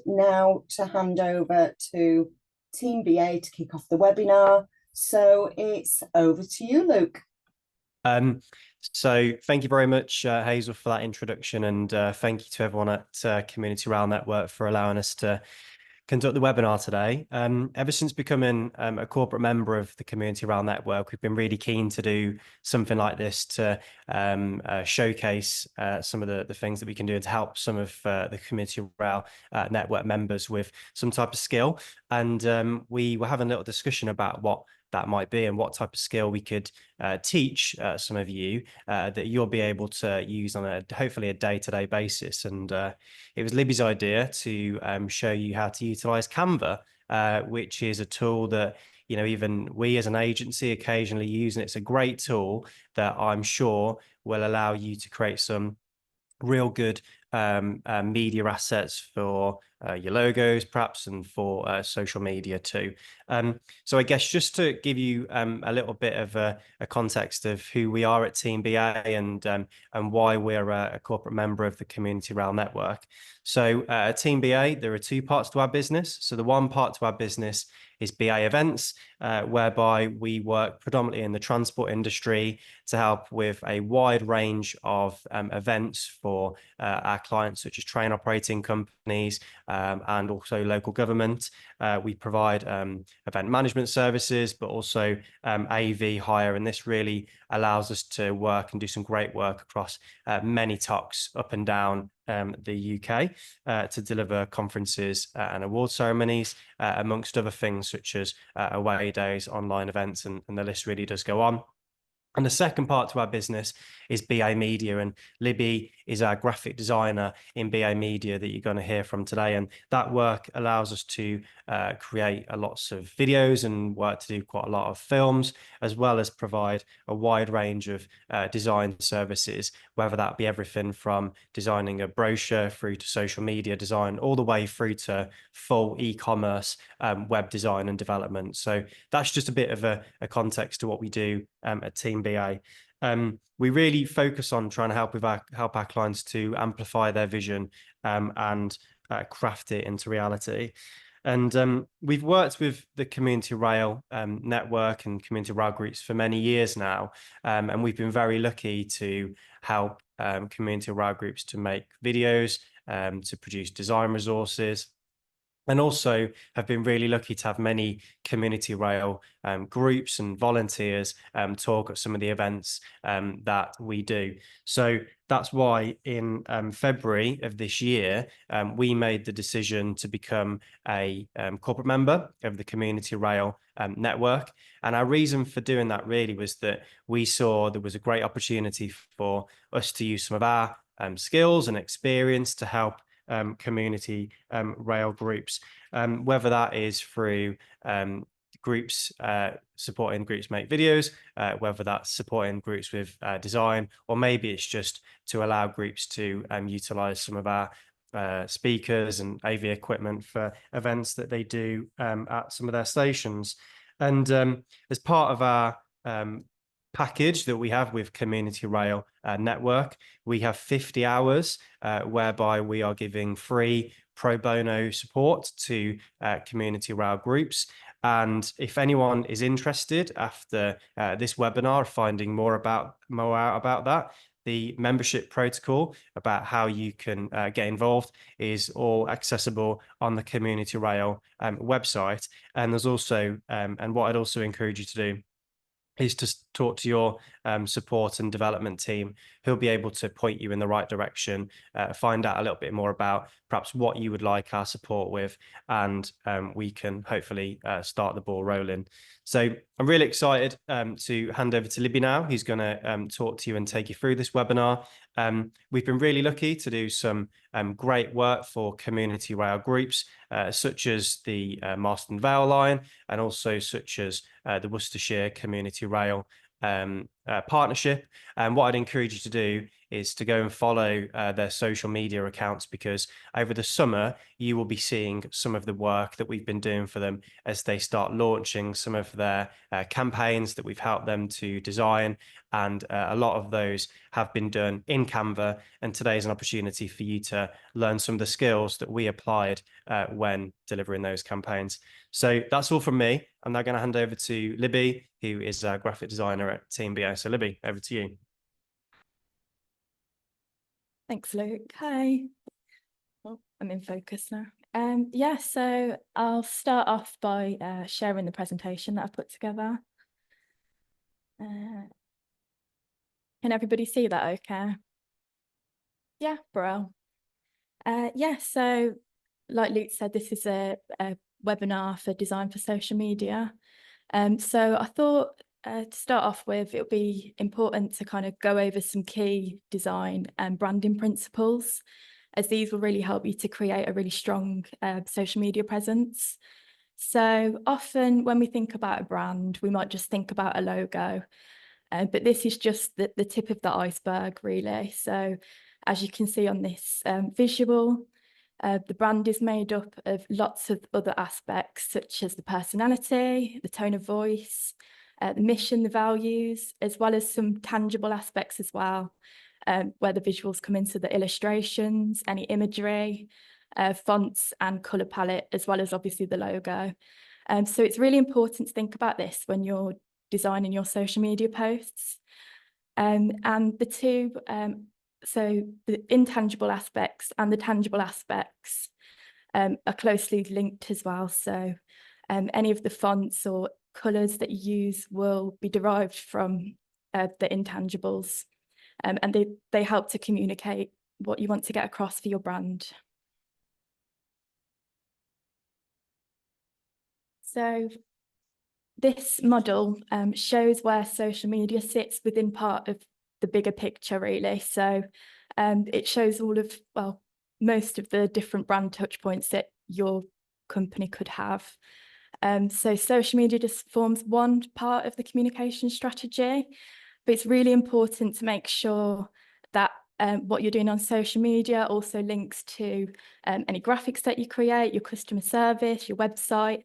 Now to hand over to TeamBA to kick off the webinar. So it's over to you, Luke. So thank you very much, Hazel, for that introduction, and thank you to everyone at Community Rail Network for allowing us to conduct the webinar today. Ever since becoming a corporate member of the Community Rail Network, we've been really keen to do something like this to showcase some of the things that we can do to help some of the Community Rail Network members with some type of skill. And we were having a little discussion about what that might be and what type of skill we could teach some of you that you'll be able to use on hopefully a day-to-day basis. And it was Libby's idea to show you how to utilize Canva, which is a tool that even we as an agency occasionally use, and it's a great tool that I'm sure will allow you to create some real good media assets for your logos, perhaps, and for social media too. So I guess just to give you a little bit of a context of who we are at TeamBA and why we're a corporate member of the Community Rail Network. So at TeamBA, there are two parts to our business. So the one part to our business is BA Events, whereby we work predominantly in the transport industry to help with a wide range of events for our clients, such as train operating companies and also local government. We provide event management services, but also AV hire, and this really allows us to work and do some great work across many TOCs up and down the UK to deliver conferences and award ceremonies, amongst other things such as away days, online events, and the list really does go on. And the second part to our business is BA Media, and Libby is our graphic designer in BA Media that you're going to hear from today. And that work allows us to create lots of videos and work to do quite a lot of films, as well as provide a wide range of design services, whether that be everything from designing a brochure through to social media design, all the way through to full e-commerce web design and development. So that's just a bit of a context to what we do at TeamBA. We really focus on trying to help our clients to amplify their vision and craft it into reality. And we've worked with the Community Rail Network and Community Rail groups for many years now, and we've been very lucky to help Community Rail groups to make videos, to produce design resources, and also have been really lucky to have many Community Rail groups and volunteers talk at some of the events that we do. So that's why in February of this year, we made the decision to become a corporate member of the Community Rail Network. And our reason for doing that really was that we saw there was a great opportunity for us to use some of our skills and experience to help community rail groups, whether that is through groups supporting groups make videos, whether that's supporting groups with design, or maybe it's just to allow groups to utilize some of our speakers and AV equipment for events that they do at some of their stations. And as part of our package that we have with Community Rail Network, we have 50 hours whereby we are giving free pro bono support to Community Rail groups. And if anyone is interested after this webinar, finding more out about that, the membership protocol about how you can get involved is all accessible on the Community Rail website. And there's also, and what I'd also encourage you to do is to talk to your support and development team, who'll be able to point you in the right direction, find out a little bit more about perhaps what you would like our support with, and we can hopefully start the ball rolling. So I'm really excited to hand over to Libby now, who's going to talk to you and take you through this webinar. We've been really lucky to do some great work for Community Rail groups, such as the Marston Vale line, and also such as the Worcestershire Community Rail partnership. And what I'd encourage you to do is to go and follow their social media accounts, because over the summer, you will be seeing some of the work that we've been doing for them as they start launching some of their campaigns that we've helped them to design. And a lot of those have been done in Canva. And today is an opportunity for you to learn some of the skills that we applied when delivering those campaigns. So that's all from me. I'm now going to hand over to Libby, who is a graphic designer at TeamBA. So Libby, over to you. Thanks, Luke. Hi. Oh, I'm in focus now. Yeah, so I'll start off by sharing the presentation that I've put together. Can everybody see that okay? Yeah, bro. Yeah, so like Luke said, this is a webinar for design for social media. So I thought to start off with, it would be important to kind of go over some key design and branding principles, as these will really help you to create a really strong social media presence. So often when we think about a brand, we might just think about a logo, but this is just the tip of the iceberg, really. So as you can see on this visual, the brand is made up of lots of other aspects, such as the personality, the tone of voice, the mission, the values, as well as some tangible aspects as well, where the visuals come into the illustrations, any imagery, fonts and colour palette, as well as obviously the logo. So it's really important to think about this when you're designing your social media posts. And the two, so the intangible aspects and the tangible aspects are closely linked as well. So any of the fonts or colours that you use will be derived from the intangibles, and they help to communicate what you want to get across for your brand. So this model shows where social media sits within part of the bigger picture, really. So it shows all of, well, most of the different brand touch points that your company could have. So social media just forms one part of the communication strategy, but it's really important to make sure that what you're doing on social media also links to any graphics that you create, your customer service, your website.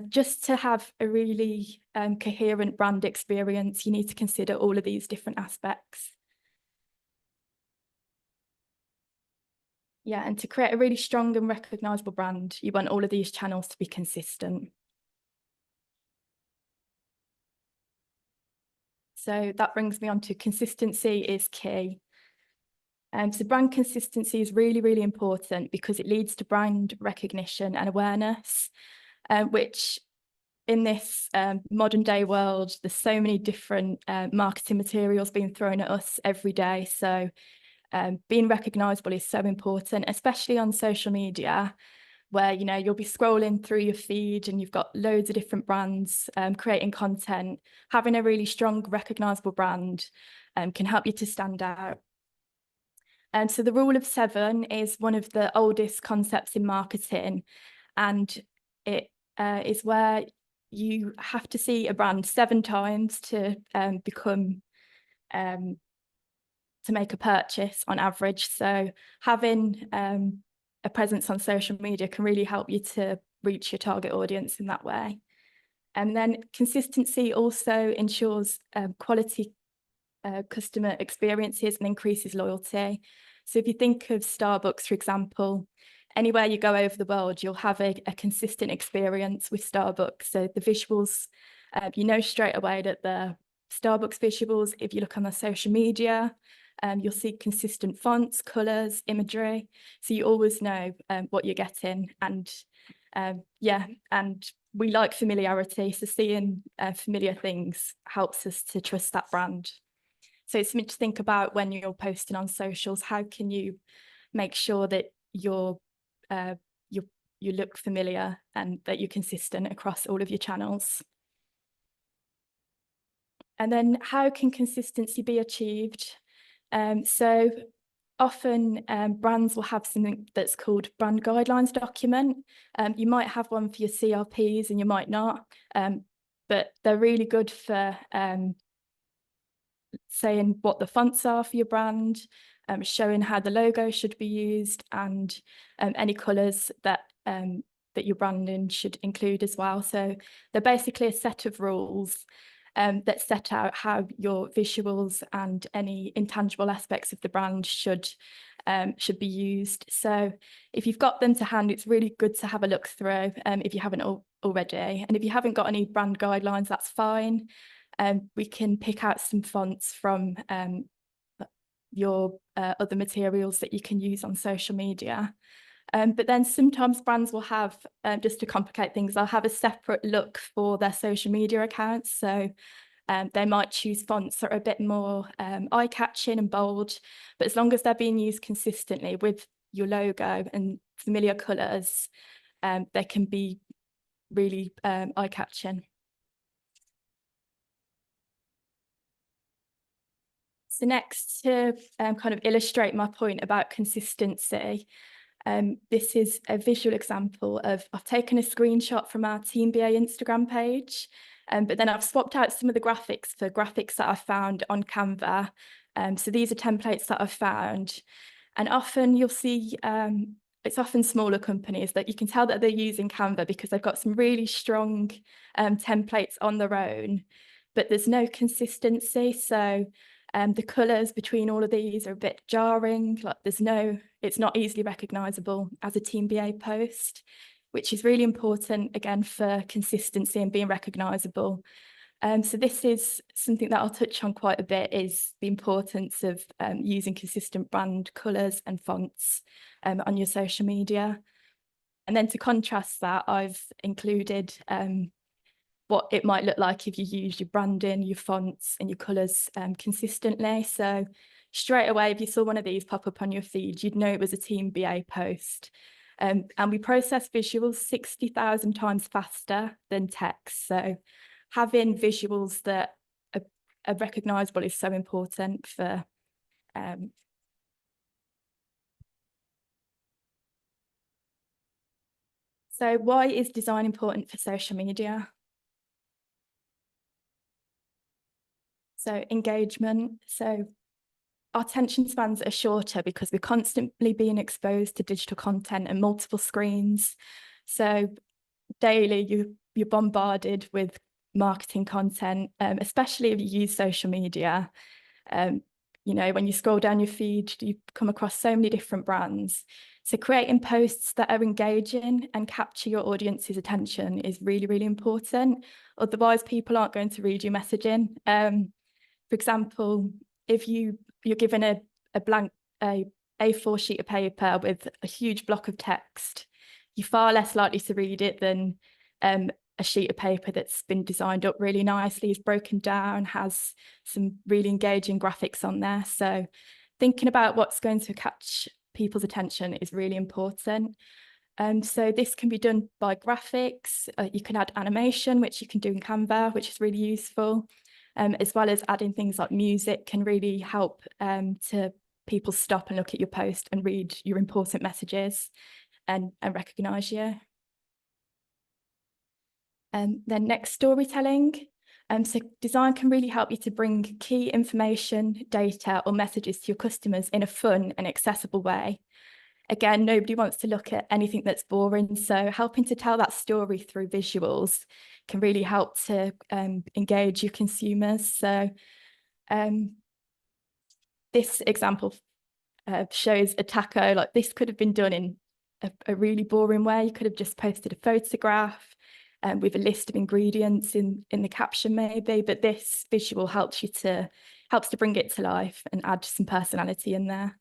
Just to have a really coherent brand experience, you need to consider all of these different aspects. Yeah, and to create a really strong and recognisable brand, you want all of these channels to be consistent. So that brings me on to consistency is key. So brand consistency is really, really important because it leads to brand recognition and awareness, which in this modern day world, there's so many different marketing materials being thrown at us every day. So being recognisable is so important, especially on social media, where you'll be scrolling through your feed and you've got loads of different brands creating content. Having a really strong, recognisable brand can help you to stand out. And so the rule of 7 is one of the oldest concepts in marketing, and it is where you have to see a brand 7 times to make a purchase on average. So having a presence on social media can really help you to reach your target audience in that way. And then consistency also ensures quality customer experiences and increases loyalty. So if you think of Starbucks, for example, anywhere you go over the world, you'll have a consistent experience with Starbucks. So the visuals, straight away that the Starbucks visuals, if you look on their social media, you'll see consistent fonts, colours, imagery. So you always know what you're getting. And and we like familiarity. So seeing familiar things helps us to trust that brand. So it's something to think about when you're posting on socials. How can you make sure that you look familiar and that you're consistent across all of your channels? And then how can consistency be achieved? So often brands will have something that's called brand guidelines document. You might have one for your CRPs and you might not, but they're really good for saying what the fonts are for your brand, showing how the logo should be used, and any colours that your branding should include as well. So they're basically a set of rules that set out how your visuals and any intangible aspects of the brand should be used. So if you've got them to hand, it's really good to have a look through if you haven't already. And if you haven't got any brand guidelines, that's fine. We can pick out some fonts from your other materials that you can use on social media. But then sometimes brands will have, just to complicate things, they'll have a separate look for their social media accounts. So they might choose fonts that are a bit more eye-catching and bold, but as long as they're being used consistently with your logo and familiar colours, they can be really eye-catching. So next, to kind of illustrate my point about consistency, this is a visual example of, I've taken a screenshot from our TeamBA Instagram page, but then I've swapped out some of the graphics for graphics that I found on Canva. So these are templates that I've found, and often you'll see, it's often smaller companies that you can tell that they're using Canva because they've got some really strong templates on their own, but there's no consistency. So the colours between all of these are a bit jarring, like it's not easily recognisable as a TeamBA post, which is really important, again, for consistency and being recognisable. So this is something that I'll touch on quite a bit, is the importance of using consistent brand colours and fonts on your social media. And then to contrast that, I've included what it might look like if you use your branding, your fonts and your colours consistently. So straight away, if you saw one of these pop up on your feed, you'd know it was a TeamBA post. And we process visuals 60,000 times faster than text. So having visuals that are recognisable is so important for So why is design important for social media? So engagement. So our attention spans are shorter because we're constantly being exposed to digital content and multiple screens. So daily you're bombarded with marketing content, especially if you use social media. You know, when you scroll down your feed, you come across so many different brands. So creating posts that are engaging and capture your audience's attention is really, really important. Otherwise, people aren't going to read your messaging. For example, if you're given a blank A4 sheet of paper with a huge block of text, you're far less likely to read it than a sheet of paper that's been designed up really nicely, is broken down, has some really engaging graphics on there. So thinking about what's going to catch people's attention is really important. So this can be done by graphics. You can add animation, which you can do in Canva, which is really useful, as well as adding things like music can really help to people stop and look at your post and read your important messages and recognise you. Then next, storytelling. So design can really help you to bring key information, data or messages to your customers in a fun and accessible way. Again, nobody wants to look at anything that's boring, so helping to tell that story through visuals can really help to engage your consumers. So this example shows a taco. Like, this could have been done in a really boring way. You could have just posted a photograph with a list of ingredients in the caption maybe, but this visual helps to bring it to life and add some personality in there.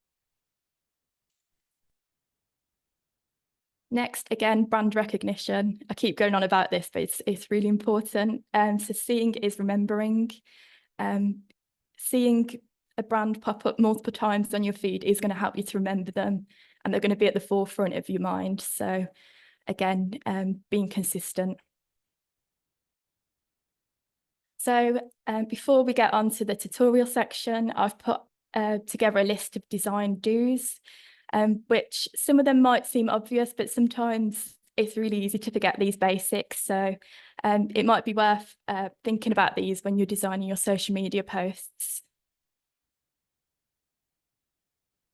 Next, again, brand recognition. I keep going on about this, but it's really important. So seeing is remembering. Seeing a brand pop up multiple times on your feed is going to help you to remember them, and they're going to be at the forefront of your mind. So again, being consistent. So before we get on to the tutorial section, I've put together a list of design do's, which some of them might seem obvious, but sometimes it's really easy to forget these basics. So it might be worth thinking about these when you're designing your social media posts.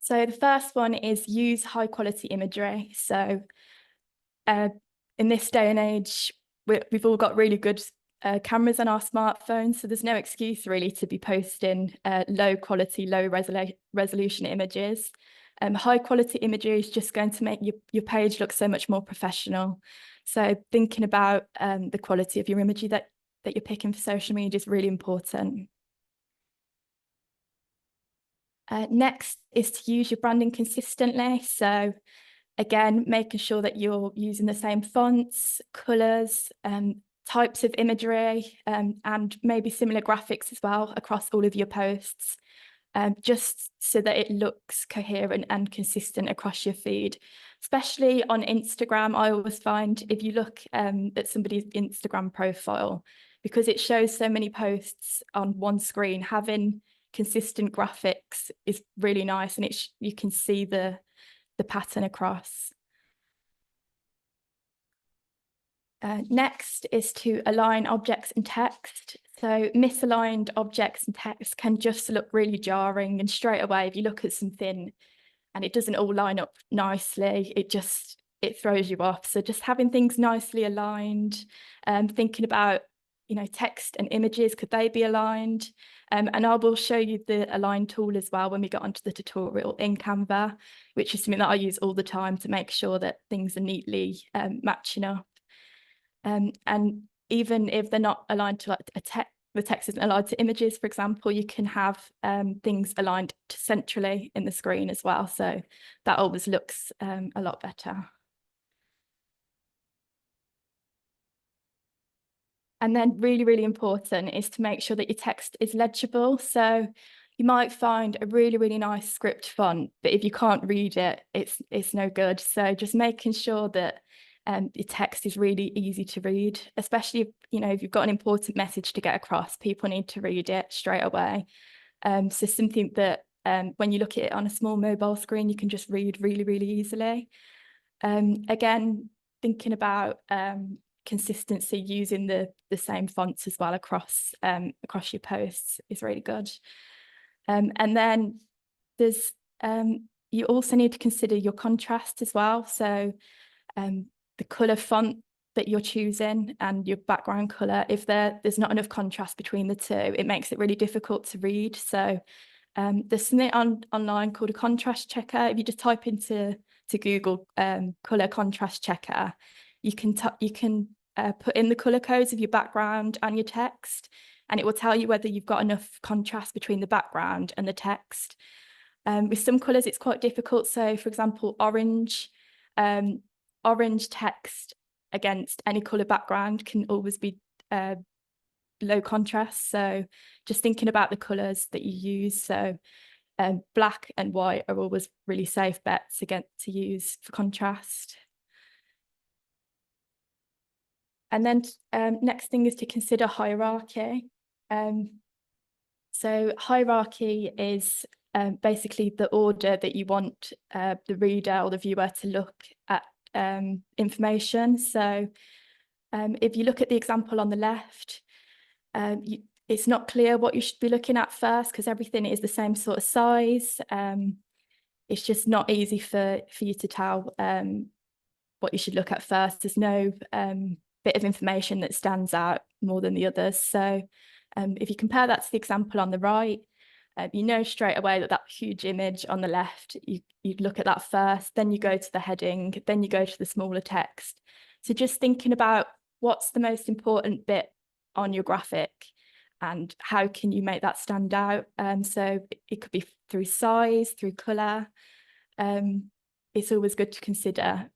So the first one is use high quality imagery. So in this day and age, we've all got really good cameras on our smartphones, so there's no excuse really to be posting low quality, low resolution images. High quality imagery is just going to make your page look so much more professional. So thinking about the quality of your imagery that you're picking for social media is really important. Next is to use your branding consistently. So again, making sure that you're using the same fonts, colours, types of imagery, and maybe similar graphics as well across all of your posts, just so that it looks coherent and consistent across your feed. Especially on Instagram, I always find if you look at somebody's Instagram profile, because it shows so many posts on one screen, having consistent graphics is really nice, and you can see the pattern across. Next is to align objects and text. So misaligned objects and text can just look really jarring, and straight away if you look at something and it doesn't all line up nicely, it throws you off. So just having things nicely aligned, thinking about, text and images, could they be aligned? And I will show you the align tool as well when we get onto the tutorial in Canva, which is something that I use all the time to make sure that things are neatly matching up. And even if they're not aligned to like the text isn't aligned to images, for example, you can have things aligned centrally in the screen as well. So that always looks a lot better. And then really, really important is to make sure that your text is legible. So you might find a really, really nice script font, but if you can't read it, it's no good. So just making sure that your text is really easy to read, especially if you've got an important message to get across, people need to read it straight away. So something that when you look at it on a small mobile screen, you can just read really, really easily. Again, thinking about consistency, using the same fonts as well across your posts is really good. And then there's you also need to consider your contrast as well. So the colour font that you're choosing and your background colour, if there's not enough contrast between the two, it makes it really difficult to read. So there's something online called a contrast checker. If you just type into Google colour contrast checker, you can put in the colour codes of your background and your text, and it will tell you whether you've got enough contrast between the background and the text. With some colours, it's quite difficult. So, for example, orange text against any colour background can always be low contrast. So just thinking about the colours that you use. So black and white are always really safe bets to use for contrast. And then next thing is to consider hierarchy. So hierarchy is basically the order that you want the reader or the viewer to look at information. So if you look at the example on the left, it's not clear what you should be looking at first because everything is the same sort of size. It's just not easy for you to tell what you should look at first. There's no bit of information that stands out more than the others. So if you compare that to the example on the right, you know straight away that huge image on the left, you'd look at that first, then you go to the heading, then you go to the smaller text. So just thinking about what's the most important bit on your graphic and how can you make that stand out. So it could be through size, through colour. It's always good to consider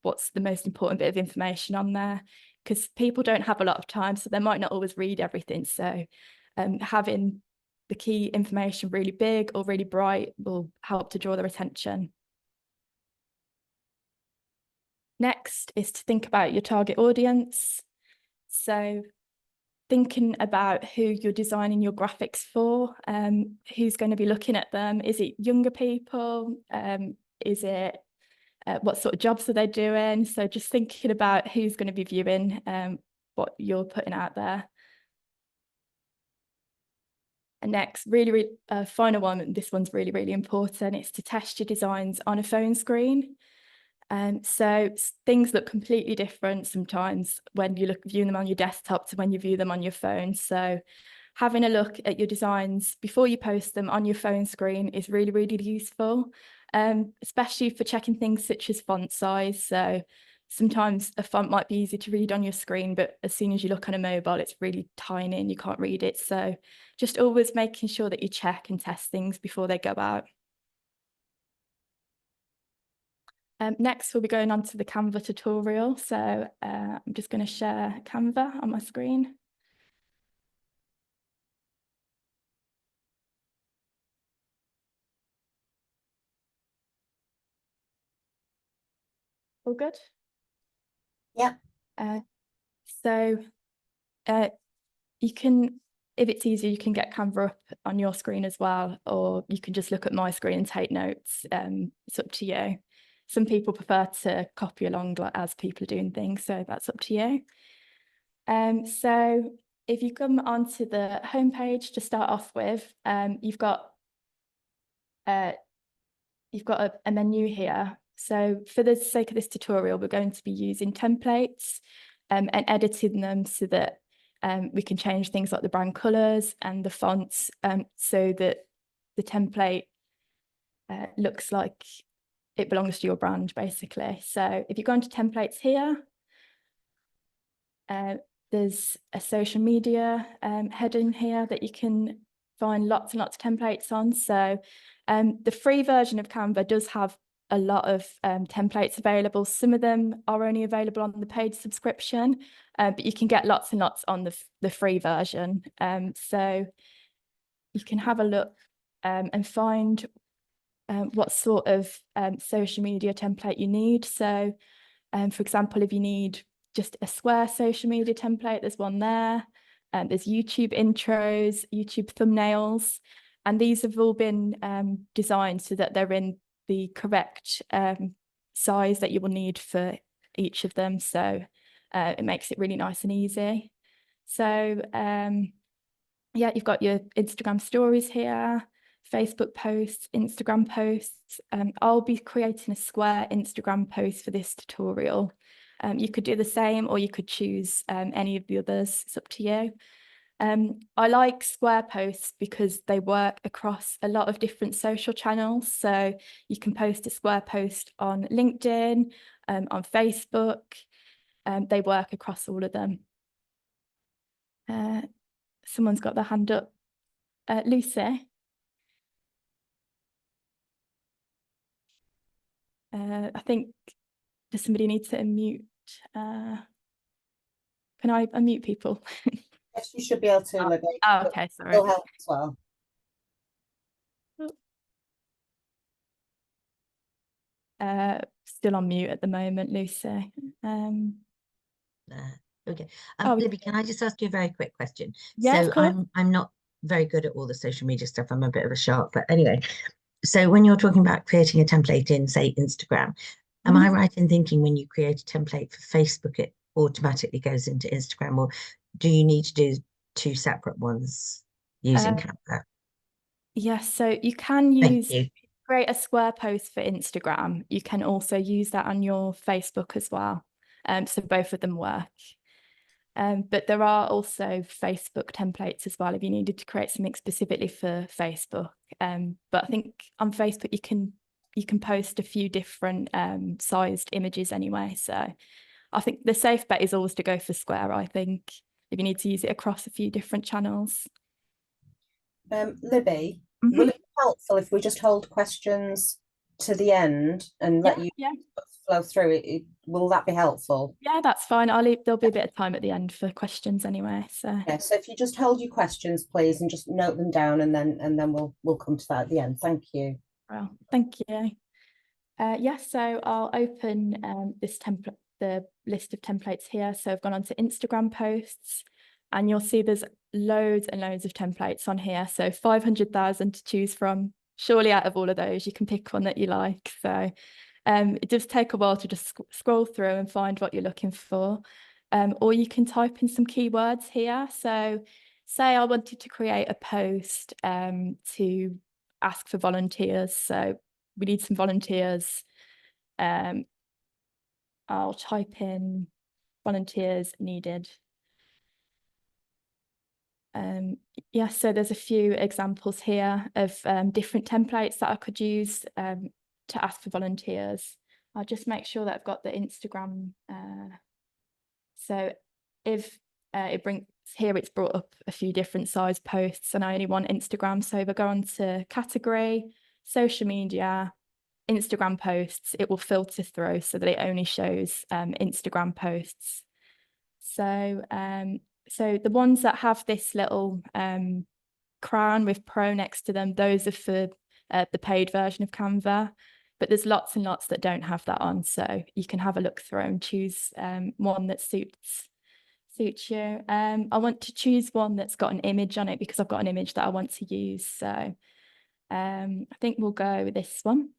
what's the most important bit of information on there, because people don't have a lot of time, so they might not always read everything. So having the key information really big or really bright will help to draw their attention. Next is to think about your target audience. So thinking about who you're designing your graphics for, who's going to be looking at them. Is it younger people? Is it what sort of jobs are they doing? So just thinking about who's going to be viewing what you're putting out there. And next, really, final one, this one's really, really important. It's to test your designs on a phone screen. So things look completely different sometimes when you view them on your desktop to when you view them on your phone. So having a look at your designs before you post them on your phone screen is really, really useful, especially for checking things such as font size. So sometimes a font might be easy to read on your screen, but as soon as you look on a mobile, it's really tiny and you can't read it. So just always making sure that you check and test things before they go out. Next, we'll be going on to the Canva tutorial. So I'm just going to share Canva on my screen. All good? Yeah. So you can, if it's easier, you can get Canva up on your screen as well, or you can just look at my screen and take notes. It's up to you. Some people prefer to copy along as people are doing things, so that's up to you. So if you come onto the homepage to start off with, you've got a menu here. So for the sake of this tutorial, we're going to be using templates and editing them so that we can change things like the brand colors and the fonts so that the template looks like it belongs to your brand, basically. So if you go into templates here, there's a social media heading here that you can find lots and lots of templates on. So the free version of Canva does have a lot of templates available. Some of them are only available on the paid subscription, but you can get lots and lots on the free version. So you can have a look and find what sort of social media template you need. So for example, if you need just a square social media template, there's one there. There's YouTube intros, YouTube thumbnails, and these have all been designed so that they're in the correct size that you will need for each of them. So it makes it really nice and easy. So yeah, you've got your Instagram stories here, Facebook posts, Instagram posts. I'll be creating a square Instagram post for this tutorial. You could do the same, or you could choose any of the others. It's up to you. I like square posts because they work across a lot of different social channels. So you can post a square post on LinkedIn, on Facebook. They work across all of them. Someone's got their hand up. Lucy. I think, does somebody need to unmute? Can I unmute people? Yes, you should be able to, Libby. Oh, okay, sorry. It'll help as well. Still on mute at the moment, Lucy. Okay. Oh, Libby, can I just ask you a very quick question? yeah, So of course. I'm not very good at all the social media stuff. I'm a bit of a shark, but anyway. So when you're talking about creating a template in, say, Instagram, am I right in thinking when you create a template for Facebook, it automatically goes into Instagram, or do you need to do two separate ones using Canva? Yes, so you can create a square post for Instagram. You can also use that on your Facebook as well. So both of them work. But there are also Facebook templates as well if you needed to create something specifically for Facebook. But I think on Facebook you can post a few different sized images anyway. So I think the safe bet is always to go for square, I think, if you need to use it across a few different channels. Libby, will it be helpful if we just hold questions to the end and let you flow through it? Will that be helpful? Yeah, that's fine. There'll be a bit of time at the end for questions anyway. So yeah, so if you just hold your questions, please, and just note them down, and then we'll come to that at the end. Thank you. Well, thank you. Yes, so I'll open this template, the list of templates here. So I've gone on to Instagram posts, and you'll see there's loads and loads of templates on here. So 500,000 to choose from. Surely out of all of those, you can pick one that you like. So it does take a while to just scroll through and find what you're looking for. Or you can type in some keywords here. So say I wanted to create a post to ask for volunteers. So we need some volunteers. I'll type in volunteers needed. Yeah, so there's a few examples here of different templates that I could use to ask for volunteers. I'll just make sure that I've got the Instagram. So if it brings here, it's brought up a few different size posts, and I only want Instagram. So if I go on to category, social media, Instagram posts, it will filter through so that it only shows Instagram posts. So so the ones that have this little crown with pro next to them, those are for the paid version of Canva. But there's lots and lots that don't have that on, so you can have a look through and choose one that suits you. I want to choose one that's got an image on it because I've got an image that I want to use. So I think we'll go with this one.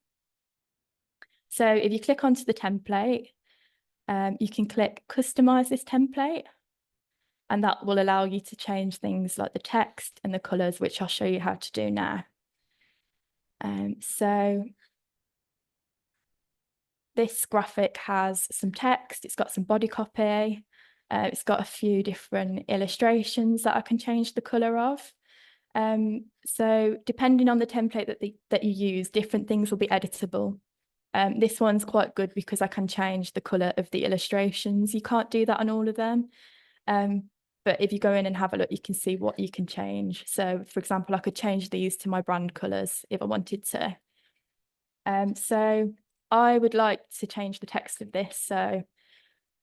So if you click onto the template, you can click customize this template, and that will allow you to change things like the text and the colors, which I'll show you how to do now. So this graphic has some text, it's got some body copy, it's got a few different illustrations that I can change the color of. So depending on the template that you use, different things will be editable. This one's quite good because I can change the color of the illustrations. You can't do that on all of them. But if you go in and have a look, you can see what you can change. So for example, I could change these to my brand colors if I wanted to. So I would like to change the text of this. So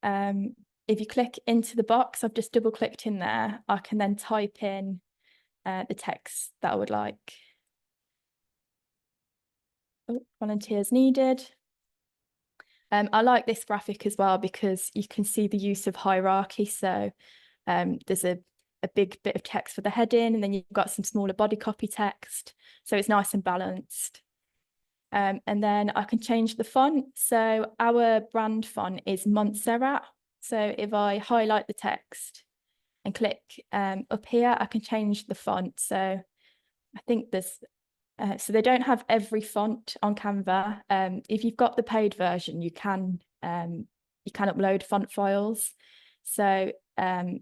if you click into the box, I've just double clicked in there, I can then type in the text that I would like. Oh, volunteers needed. I like this graphic as well because you can see the use of hierarchy. So there's a big bit of text for the heading, and then you've got some smaller body copy text. So it's nice and balanced. And then I can change the font. So our brand font is Montserrat. So if I highlight the text and click up here, I can change the font. So I think there's, so they don't have every font on Canva. If you've got the paid version, you can upload font files. So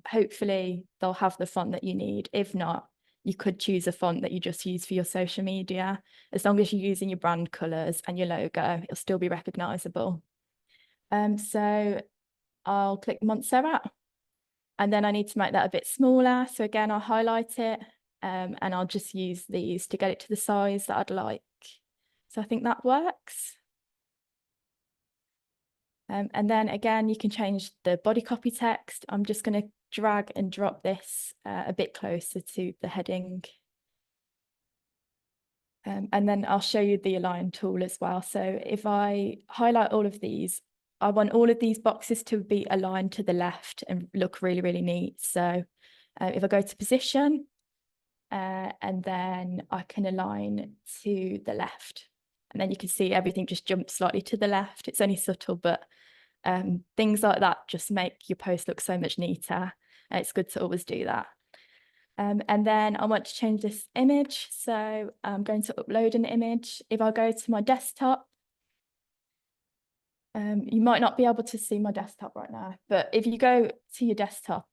hopefully they'll have the font that you need. If not, you could choose a font that you just use for your social media. As long as you're using your brand colours and your logo, it'll still be recognisable. So I'll click Montserrat, and then I need to make that a bit smaller. So again, I'll highlight it and I'll just use these to get it to the size that I'd like. So I think that works. And then again, you can change the body copy text. I'm just going to drag and drop this a bit closer to the heading. And then I'll show you the align tool as well. So if I highlight all of these, I want all of these boxes to be aligned to the left and look really, really neat. So if I go to position, and then I can align to the left. And then you can see everything just jumps slightly to the left. It's only subtle, but things like that just make your post look so much neater. It's good to always do that. And then I want to change this image. So I'm going to upload an image. If I go to my desktop, you might not be able to see my desktop right now, but if you go to your desktop,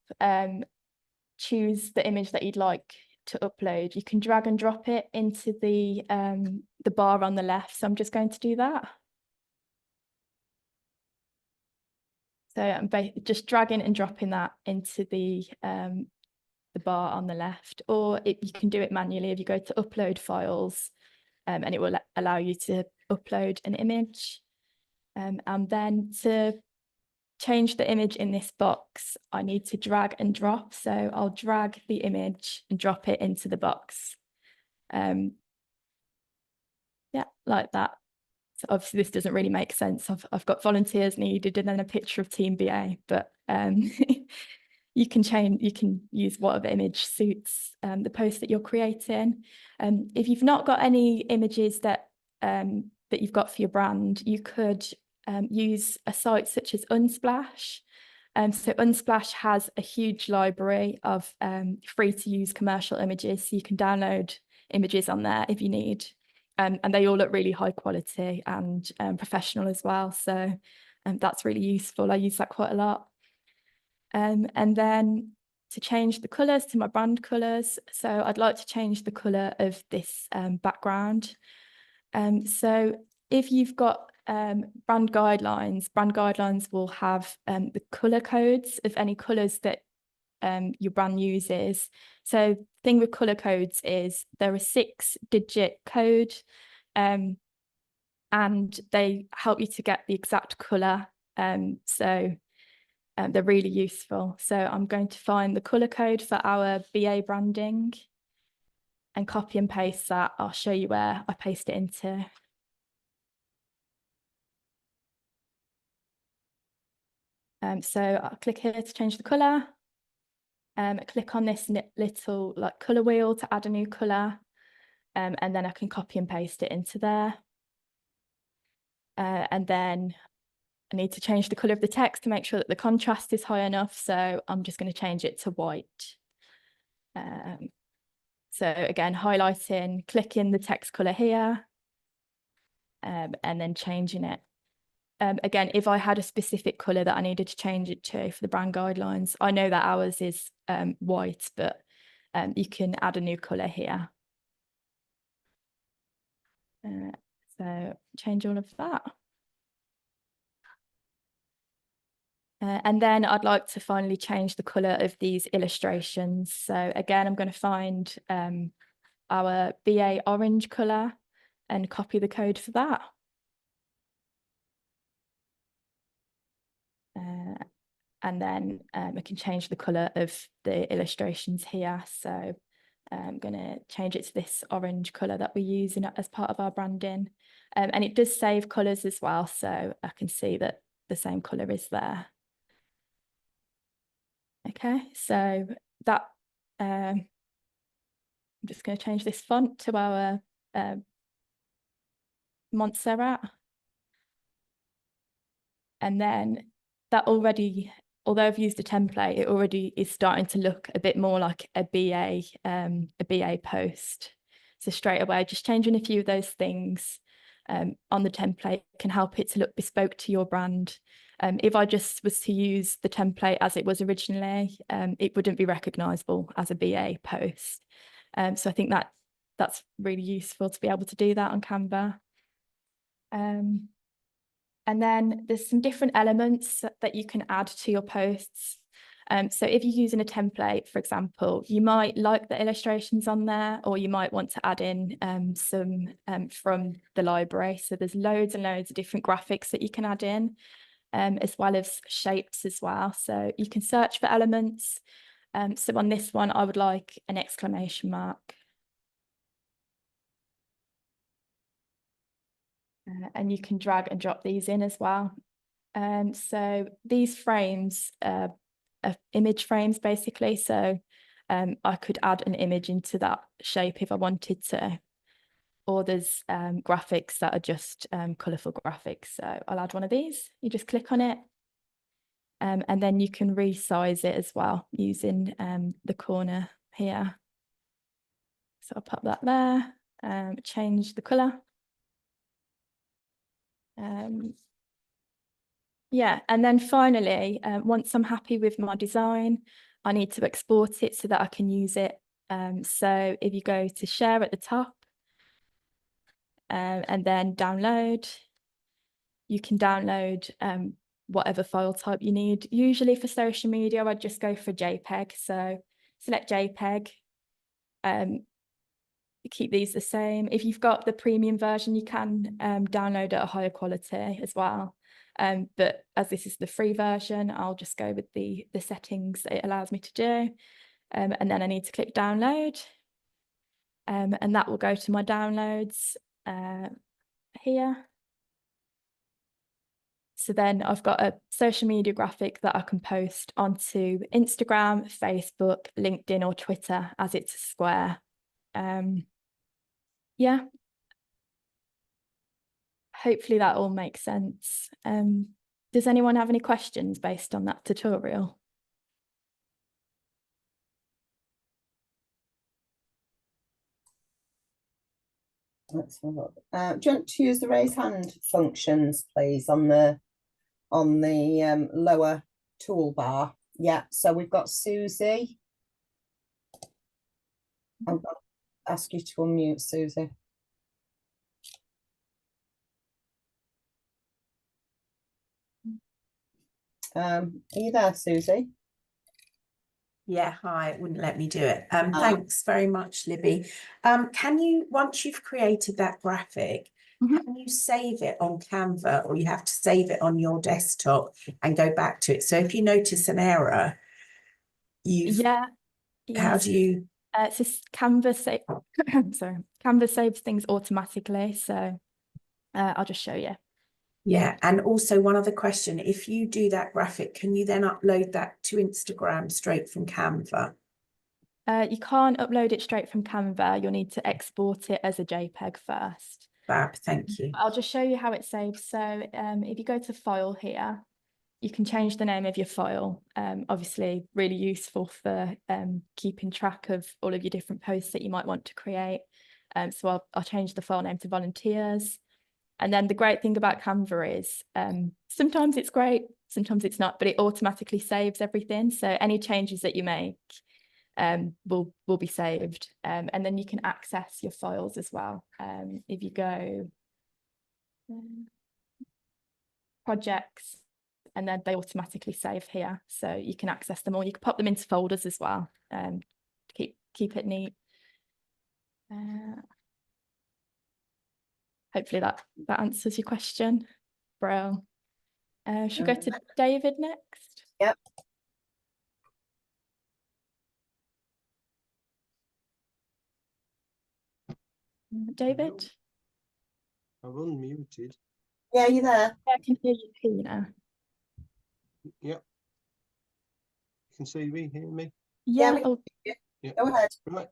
choose the image that you'd like to upload, you can drag and drop it into the bar on the left. So I'm just going to do that. So I'm just dragging and dropping that into the bar on the left, or you can do it manually if you go to upload files, and it will allow you to upload an image. And then to change the image in this box, I need to drag and drop. So I'll drag the image and drop it into the box. Yeah, like that. So obviously this doesn't really make sense. I've got volunteers needed and then a picture of TeamBA, but you can use whatever image suits the post that you're creating. If you've not got any images that you've got for your brand, you could use a site such as Unsplash. So Unsplash has a huge library of free to use commercial images. So you can download images on there if you need. And they all look really high quality and professional as well. So that's really useful. I use that quite a lot. And then to change the colours to my brand colours. So I'd like to change the colour of this background. So if you've got brand guidelines will have the colour codes of any colours that your brand uses. So the thing with colour codes is they're a 6-digit code, and they help you to get the exact colour. So they're really useful. So I'm going to find the colour code for our BA branding and copy and paste that. I'll show you where I paste it into. So I'll click here to change the colour. Click on this little like colour wheel to add a new colour. And then I can copy and paste it into there. And then I need to change the colour of the text to make sure that the contrast is high enough. So I'm just going to change it to white. So again, highlighting, clicking the text colour here, and then changing it. Again, if I had a specific colour that I needed to change it to for the brand guidelines, I know that ours is white, but you can add a new colour here. So change all of that. And then I'd like to finally change the colour of these illustrations. So again, I'm going to find our BA orange colour and copy the code for that. And then I can change the colour of the illustrations here. So I'm going to change it to this orange colour that we use as part of our branding. And it does save colours as well. So I can see that the same colour is there. Okay, so that I'm just going to change this font to our Montserrat. And then that already, although I've used a template, it already is starting to look a bit more like a BA post. So straight away, just changing a few of those things on the template can help it to look bespoke to your brand. If I just was to use the template as it was originally, it wouldn't be recognisable as a BA post. So I think that's really useful to be able to do that on Canva. And then there's some different elements that you can add to your posts. So if you're using a template, for example, you might like the illustrations on there, or you might want to add in some from the library. So there's loads and loads of different graphics that you can add in, as well as shapes as well. So you can search for elements. So on this one, I would like an exclamation mark. And you can drag and drop these in as well. So these frames are image frames basically. So I could add an image into that shape if I wanted to. Or there's graphics that are just colourful graphics. So I'll add one of these. You just click on it. And then you can resize it as well using the corner here. So I'll pop that there, change the colour. Yeah, and then finally, once I'm happy with my design, I need to export it so that I can use it. So if you go to share at the top, and then download, you can download whatever file type you need. Usually for social media, I'd just go for JPEG. So select JPEG, keep these the same. If you've got the premium version, you can download at a higher quality as well. But as this is the free version, I'll just go with the settings it allows me to do. And then I need to click download. And that will go to my downloads here. So then I've got a social media graphic that I can post onto Instagram, Facebook, LinkedIn, or Twitter as it's a square. Yeah. Hopefully that all makes sense. Does anyone have any questions based on that tutorial? Let's have a look. Do you want to use the raise hand functions, please, on the lower toolbar? Yeah, so we've got Susie. I'm going to ask you to unmute, Susie. Are you there, Susie? Yeah, hi, it wouldn't let me do it. Thanks very much, Libby. Can you, once you've created that graphic, can you save it on Canva, or you have to save it on your desktop and go back to it? So if you notice an error, how do you? So Canva Canva saves things automatically. So I'll just show you. Yeah, and also one other question, if you do that graphic, can you then upload that to Instagram straight from Canva? You can't upload it straight from Canva. You'll need to export it as a JPEG first. Fab, thank you. I'll just show you how it saves. So if you go to File here, you can change the name of your file. Obviously, really useful for keeping track of all of your different posts that you might want to create. So I'll change the file name to Volunteers. And then the great thing about Canva is sometimes it's great, sometimes it's not, but it automatically saves everything. So any changes that you make will be saved. And then you can access your files as well. If you go projects, and then they automatically save here. So you can access them all. You can pop them into folders as well to keep it neat. Hopefully that answers your question, Bro. Should we go to David next? Yep. David? I've unmuted. Yeah, you there? Yeah, I can hear you too now. Yep. You can see me, hear me? Yeah. Yeah. Go ahead. Right.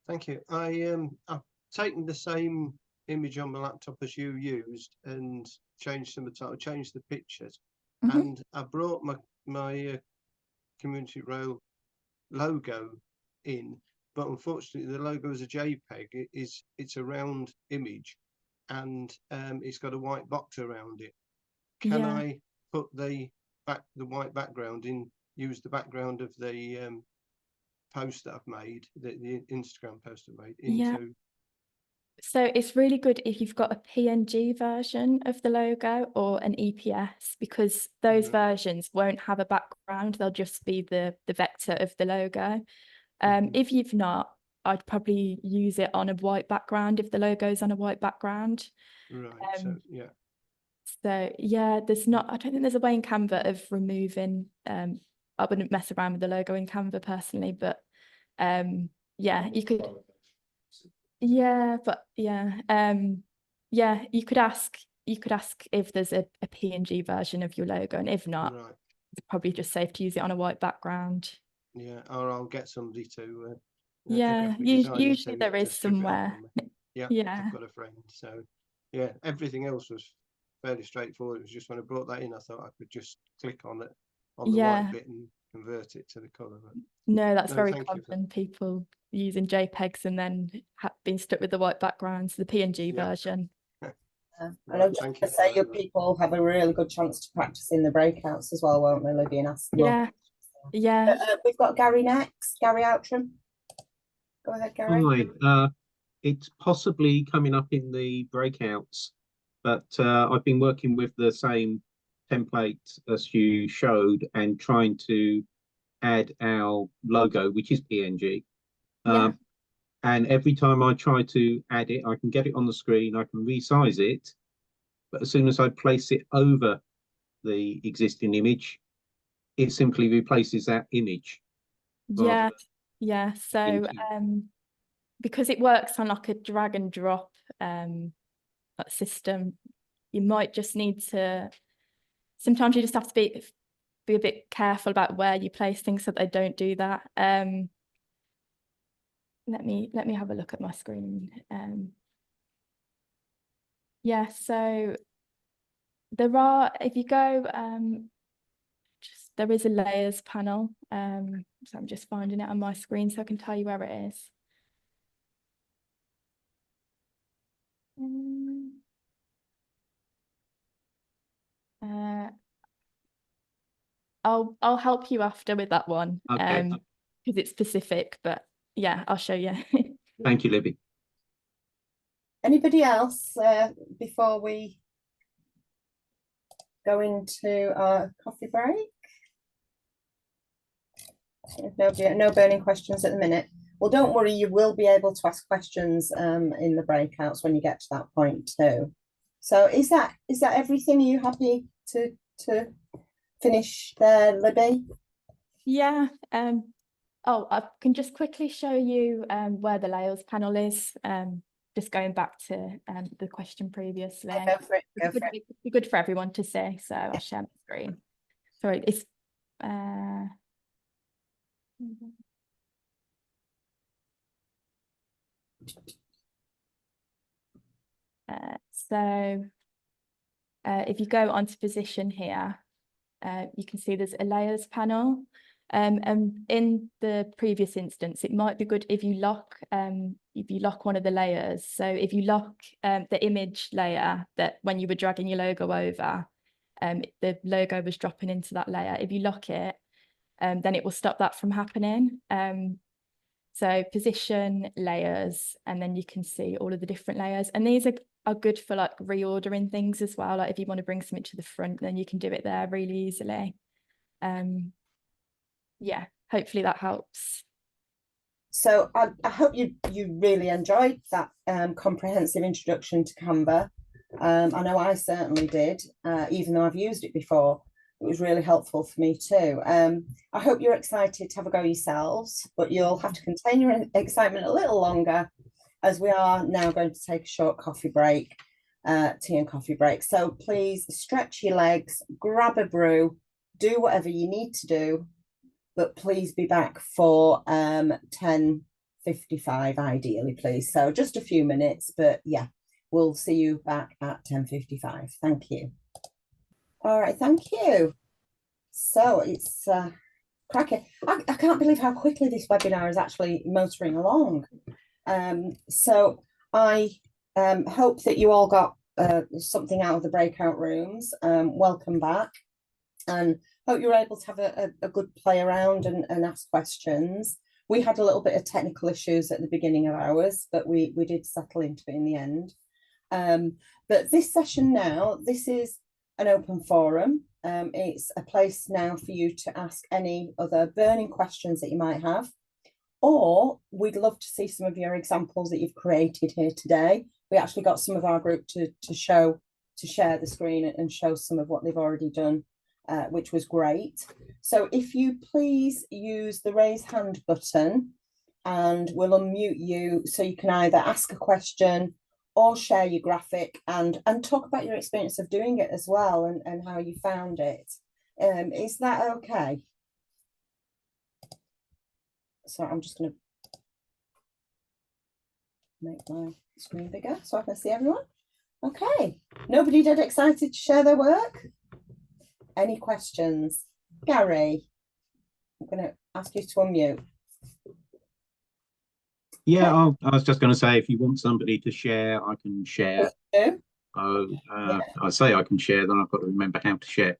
Thank you. I've taken the same image on my laptop as you used and changed some of the title, changed the pictures, and I brought my community rail logo in, but unfortunately the logo is a JPEG. It's a round image, and it's got a white box around it. Can I put the white background in, use the background of the post that I've made, the Instagram post I've made into? So it's really good if you've got a PNG version of the logo or an EPS, because those versions won't have a background. They'll just be the vector of the logo. If you've not, I'd probably use it on a white background if the logo's on a white background. Right. So there's not, I don't think there's a way in Canva of removing, I wouldn't mess around with the logo in Canva personally, but you could, you could ask if there's a PNG version of your logo, and if not, it's probably just safe to use it on a white background. Yeah, or I'll get somebody to usually there is somewhere. I've got a friend. So yeah, everything else was fairly straightforward. It was just when I brought that in, I thought I could just click on it on the white bit and convert it to the color. No, that's very common. People using JPEGs and then being stuck with the white backgrounds, the PNG version. And I'm just going to say, your people have a really good chance to practice in the breakouts as well, won't they, Libby, and ask them? We've got Gary next. Gary Outram. Go ahead, Gary. Hi. It's possibly coming up in the breakouts, but I've been working with the same template as you showed and trying to add our logo, which is PNG. And every time I try to add it, I can get it on the screen, I can resize it, but as soon as I place it over the existing image, it simply replaces that image. So because it works on like a drag and drop system, you might just need to, sometimes you just have to be a bit careful about where you place things so that they don't do that. Let me have a look at my screen. So there are, if you go, there is a layers panel. So I'm just finding it on my screen so I can tell you where it is. I'll help you after with that one. Okay. Because it's specific, but yeah, I'll show you. Thank you, Libby. Anybody else before we go into our coffee break? No burning questions at the minute. Well, don't worry, you will be able to ask questions in the breakouts when you get to that point too. So is that everything? Are you happy to finish there, Libby? Yeah. Oh, I can just quickly show you where the layers panel is. Just going back to the question previously. Go for it. It'd be good for everyone to see. So I'll share my screen. Sorry, it's if you go onto position here, you can see there's a layers panel. And in the previous instance, it might be good if you lock one of the layers. So if you lock the image layer that when you were dragging your logo over, the logo was dropping into that layer. If you lock it, then it will stop that from happening. So position, layers, and then you can see all of the different layers. And these are good for like reordering things as well. Like if you want to bring something to the front, then you can do it there really easily. Yeah, hopefully that helps. So I hope you really enjoyed that comprehensive introduction to Canva. I know I certainly did, even though I've used it before. It was really helpful for me too. I hope you're excited to have a go yourselves, but you'll have to contain your excitement a little longer as we are now going to take a short coffee break, tea and coffee break. So please stretch your legs, grab a brew, do whatever you need to do, but please be back for 10:55 ideally, please. So just a few minutes, but yeah, we'll see you back at 10:55. Thank you. All right, thank you. So it's cracking. I can't believe how quickly this webinar is actually motoring along. So I hope that you all got something out of the breakout rooms. Welcome back. And hope you were able to have a good play around and ask questions. We had a little bit of technical issues at the beginning of ours, but we did settle into it in the end. But this session now, this is an open forum. It's a place now for you to ask any other burning questions that you might have, or we'd love to see some of your examples that you've created here today. We actually got some of our group to share the screen and show some of what they've already done, which was great. So if you please use the raise hand button and we'll unmute you so you can either ask a question or share your graphic and talk about your experience of doing it as well and how you found it. Is that okay? So I'm just going to make my screen bigger so I can see everyone. Okay, nobody dead excited to share their work? Any questions? Gary, I'm going to ask you to unmute. Yeah, okay. I was just going to say, if you want somebody to share, I can share. Yeah. I say I can share, then I've got to remember how to share.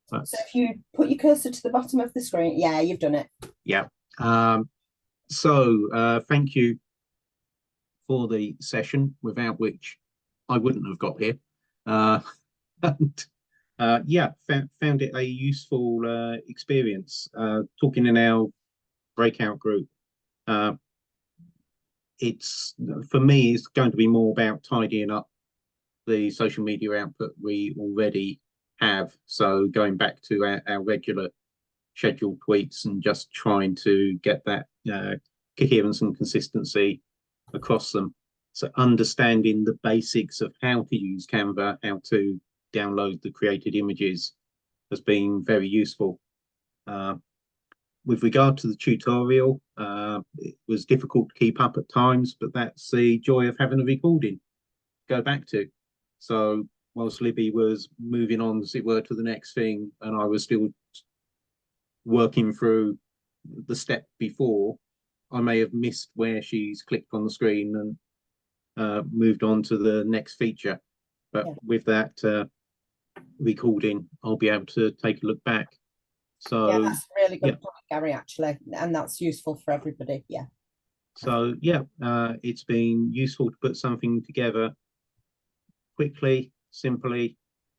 But, so if you put your cursor to the bottom of the screen, yeah, you've done it. Yeah. So thank you for the session, without which I wouldn't have got here. And yeah, found it a useful experience. Talking in our breakout group, for me, it's going to be more about tidying up the social media output we already have. So going back to our regular scheduled tweets and just trying to get that coherence and consistency across them. So understanding the basics of how to use Canva, how to download the created images has been very useful. With regard to the tutorial, it was difficult to keep up at times, but that's the joy of having a recording to go back to. So whilst Libby was moving on, as it were, to the next thing, and I was still working through the step before, I may have missed where she's clicked on the screen and moved on to the next feature. But with that recording, I'll be able to take a look back. So yeah, that's a really good point, Gary, actually, and that's useful for everybody. Yeah. So yeah, it's been useful to put something together quickly, simply,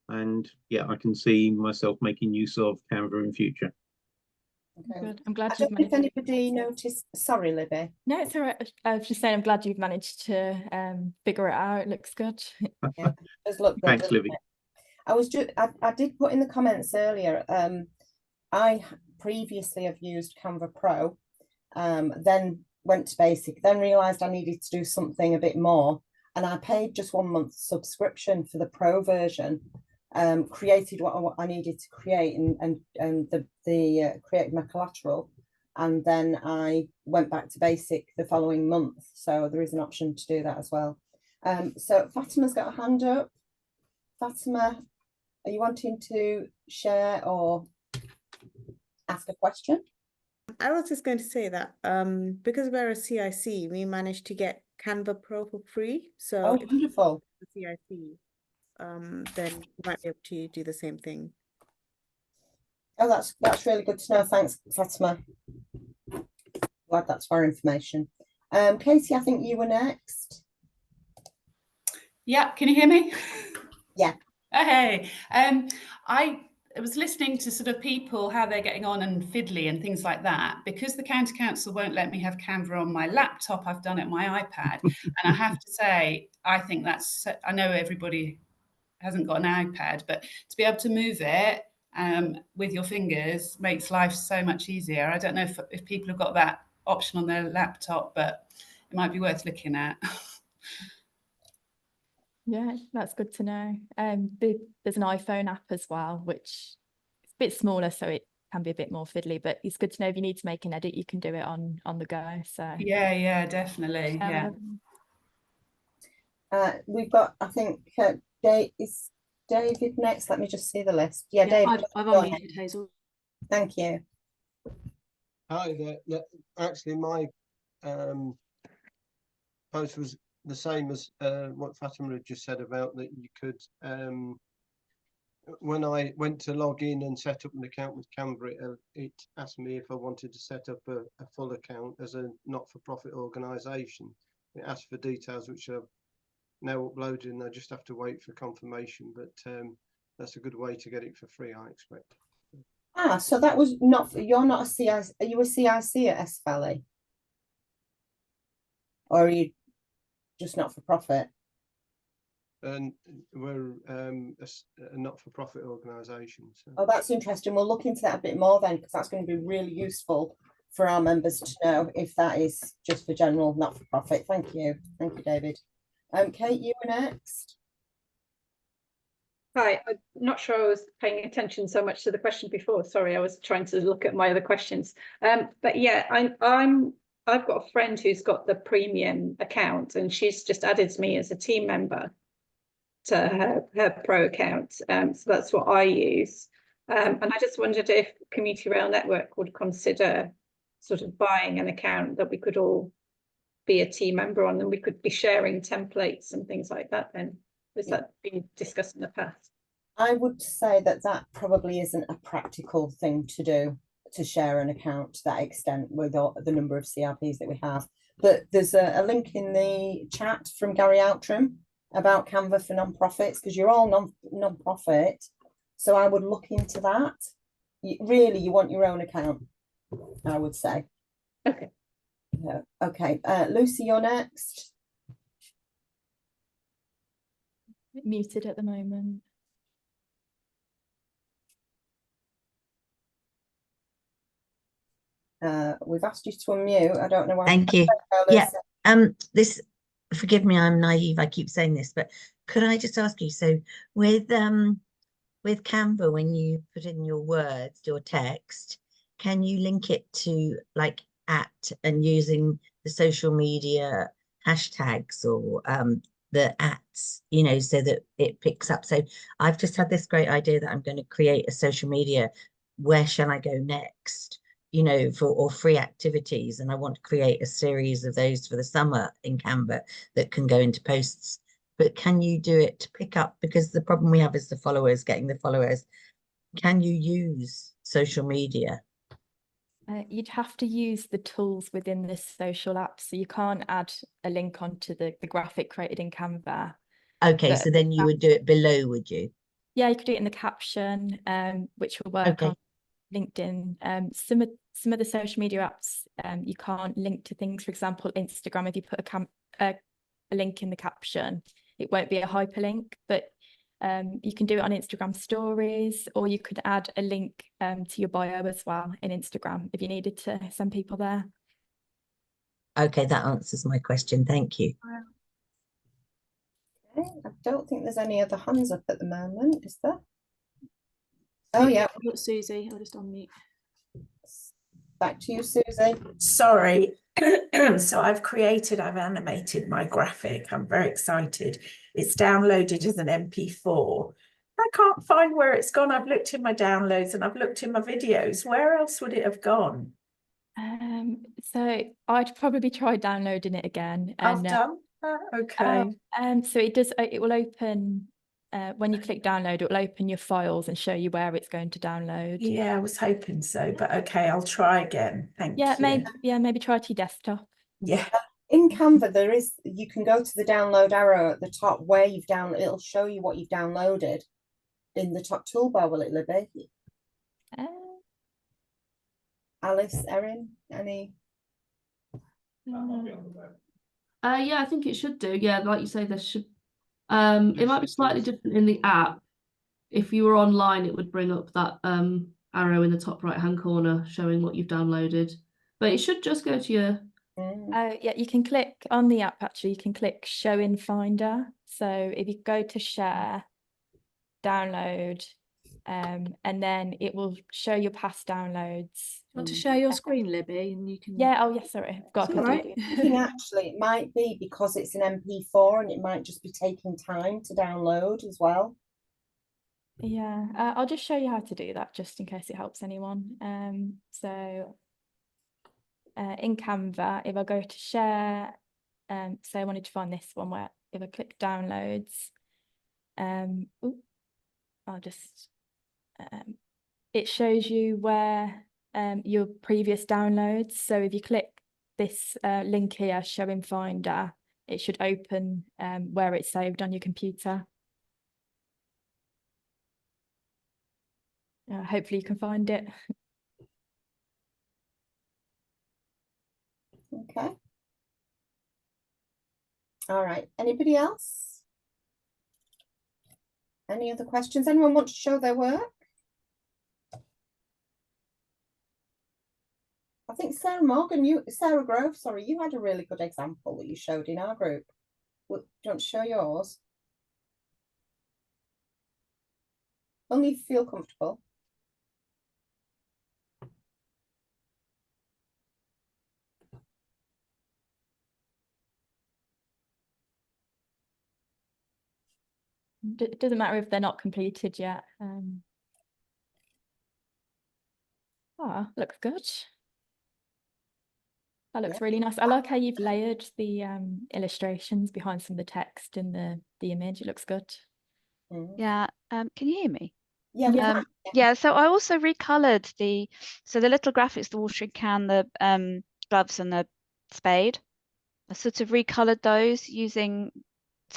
and yeah, I can see myself making use of Canva in future. Okay. Good. I'm glad I you've don't know if managed. anybody noticed. Sorry, Libby. No, it's all right. I was just saying, I'm glad you've managed to figure it out. It looks good. Yeah, it does look good. Thanks, Libby. I did put in the comments earlier. I previously have used Canva Pro, then went to Basic, then realised I needed to do something a bit more, and I paid just 1 month subscription for the Pro version. Created what I needed to create and created my collateral, and then I went back to Basic the following month. So there is an option to do that as well. So Fatima's got a hand up. Fatima, are you wanting to share or ask a question? I was just going to say that because we're a CIC, we managed to get Canva Pro for free. So oh, wonderful. If the CIC, then you might be able to do the same thing. Oh, that's really good to know. Thanks, Fatima. Glad that's our information. Katie, I think you were next. Yeah, can you hear me? Yeah. Hey, I was listening to sort of people, how they're getting on and fiddly and things like that. Because the County Council won't let me have Canva on my laptop, I've done it on my iPad. And I have to say, I think that's, I know everybody hasn't got an iPad, but to be able to move it with your fingers makes life so much easier. I don't know if people have got that option on their laptop, but it might be worth looking at. Yeah, that's good to know. There's an iPhone app as well, which is a bit smaller, so it can be a bit more fiddly, but it's good to know if you need to make an edit, you can do it on the go. So yeah, definitely. Yeah. We've got, I think, is David next? Let me just see the list. Yeah, David. I've unmuted Hazel. Thank you. Hi there. Actually, my post was the same as what Fatima had just said about that you could, when I went to log in and set up an account with Canva, it asked me if I wanted to set up a full account as a not-for-profit organisation. It asked for details which are now uploaded, and I just have to wait for confirmation, but that's a good way to get it for free, I expect. Ah, so that was not, you're not a CIC, are you a CIC at S Valley? Or are you just not for profit? And we're a not-for-profit organisation. So. Oh, that's interesting. We'll look into that a bit more then, because that's going to be really useful for our members to know if that is just for general not-for-profit. Thank you, David. Kate, you were next. Hi, I'm not sure I was paying attention so much to the question before. Sorry, I was trying to look at my other questions. But yeah, I've got a friend who's got the premium account, and she's just added me as a team member to her pro account. So that's what I use. And I just wondered if Community Rail Network would consider sort of buying an account that we could all be a team member on, and we could be sharing templates and things like that then. Has that been discussed in the past? I would say that probably isn't a practical thing to do, to share an account to that extent with the number of CRPs that we have. But there's a link in the chat from Gary Outram about Canva for non-profits, because you're all non-profit. So I would look into that. Really, you want your own account, I would say. Okay. Yeah. Okay. Lucy, you're next. Muted at the moment. We've asked you to unmute. I don't know why. Thank you. Yeah. This, forgive me, I'm naive. I keep saying this, but could I just ask you? So with Canva, when you put in your words, your text, can you link it to like @ and using the social media hashtags or the ats, you know, so that it picks up. So I've just had this great idea that I'm going to create a social media. Where shall I go next? You know, or free activities. And I want to create a series of those for the summer in Canva that can go into posts. But can you do it to pick up? Because the problem we have is the followers, getting the followers. Can you use social media? You'd have to use the tools within this social app. So you can't add a link onto the graphic created in Canva. Okay, so then you would do it below, would you? Yeah, you could do it in the caption, which will work on LinkedIn. Some of the social media apps, you can't link to things. For example, Instagram, if you put a link in the caption, it won't be a hyperlink, but you can do it on Instagram stories, or you could add a link to your bio as well in Instagram if you needed to send people there. Okay, that answers my question. Thank you. Okay, I don't think there's any other hands up at the moment, is there? Oh yeah, Susie, I'll just unmute. Back to you, Susie. Sorry. So I've animated my graphic. I'm very excited. It's downloaded as an MP4. I can't find where it's gone. I've looked in my downloads and I've looked in my videos. Where else would it have gone? So I'd probably try downloading it again. I've done that. Okay. So it will open when you click download, it will open your files and show you where it's going to download. Yeah, I was hoping so, but okay, I'll try again. Thank you. Maybe try to your desktop. Yeah. In Canva, you can go to the download arrow at the top where you've downloaded. It'll show you what you've downloaded in the top toolbar, will it, Libby? Alice, Erin, any? Yeah, I think it should do. Yeah, like you say, there should. It might be slightly different in the app. If you were online, it would bring up that arrow in the top right-hand corner showing what you've downloaded. But it should just go to your. Yeah, you can click on the app. Actually, you can click Show in Finder. So if you go to Share, Download, and then it will show your past downloads. You want to share your screen, Libby, and you can. Yeah. Oh, yes. Sorry, I've got. Right. Actually, it might be because it's an MP4 and it might just be taking time to download as well. Yeah, I'll just show you how to do that just in case it helps anyone. So in Canva, if I go to share, say I wanted to find this one where if I click downloads, I'll just, it shows you where your previous downloads. So if you click this link here, show in Finder, it should open where it's saved on your computer. Hopefully you can find it. Okay. All right. Anybody else? Any other questions? Anyone want to show their work? I think Sarah Grove, sorry, you had a really good example that you showed in our group. Do you want to show yours? Only if you feel comfortable. It doesn't matter if they're not completed yet. Looks good. That looks really nice. I like how you've layered the illustrations behind some of the text in the image. It looks good. Yeah. Can you hear me? Yeah. Yeah. So I also recolored the little graphics, the watering can, the gloves, and the spade. I sort of recolored those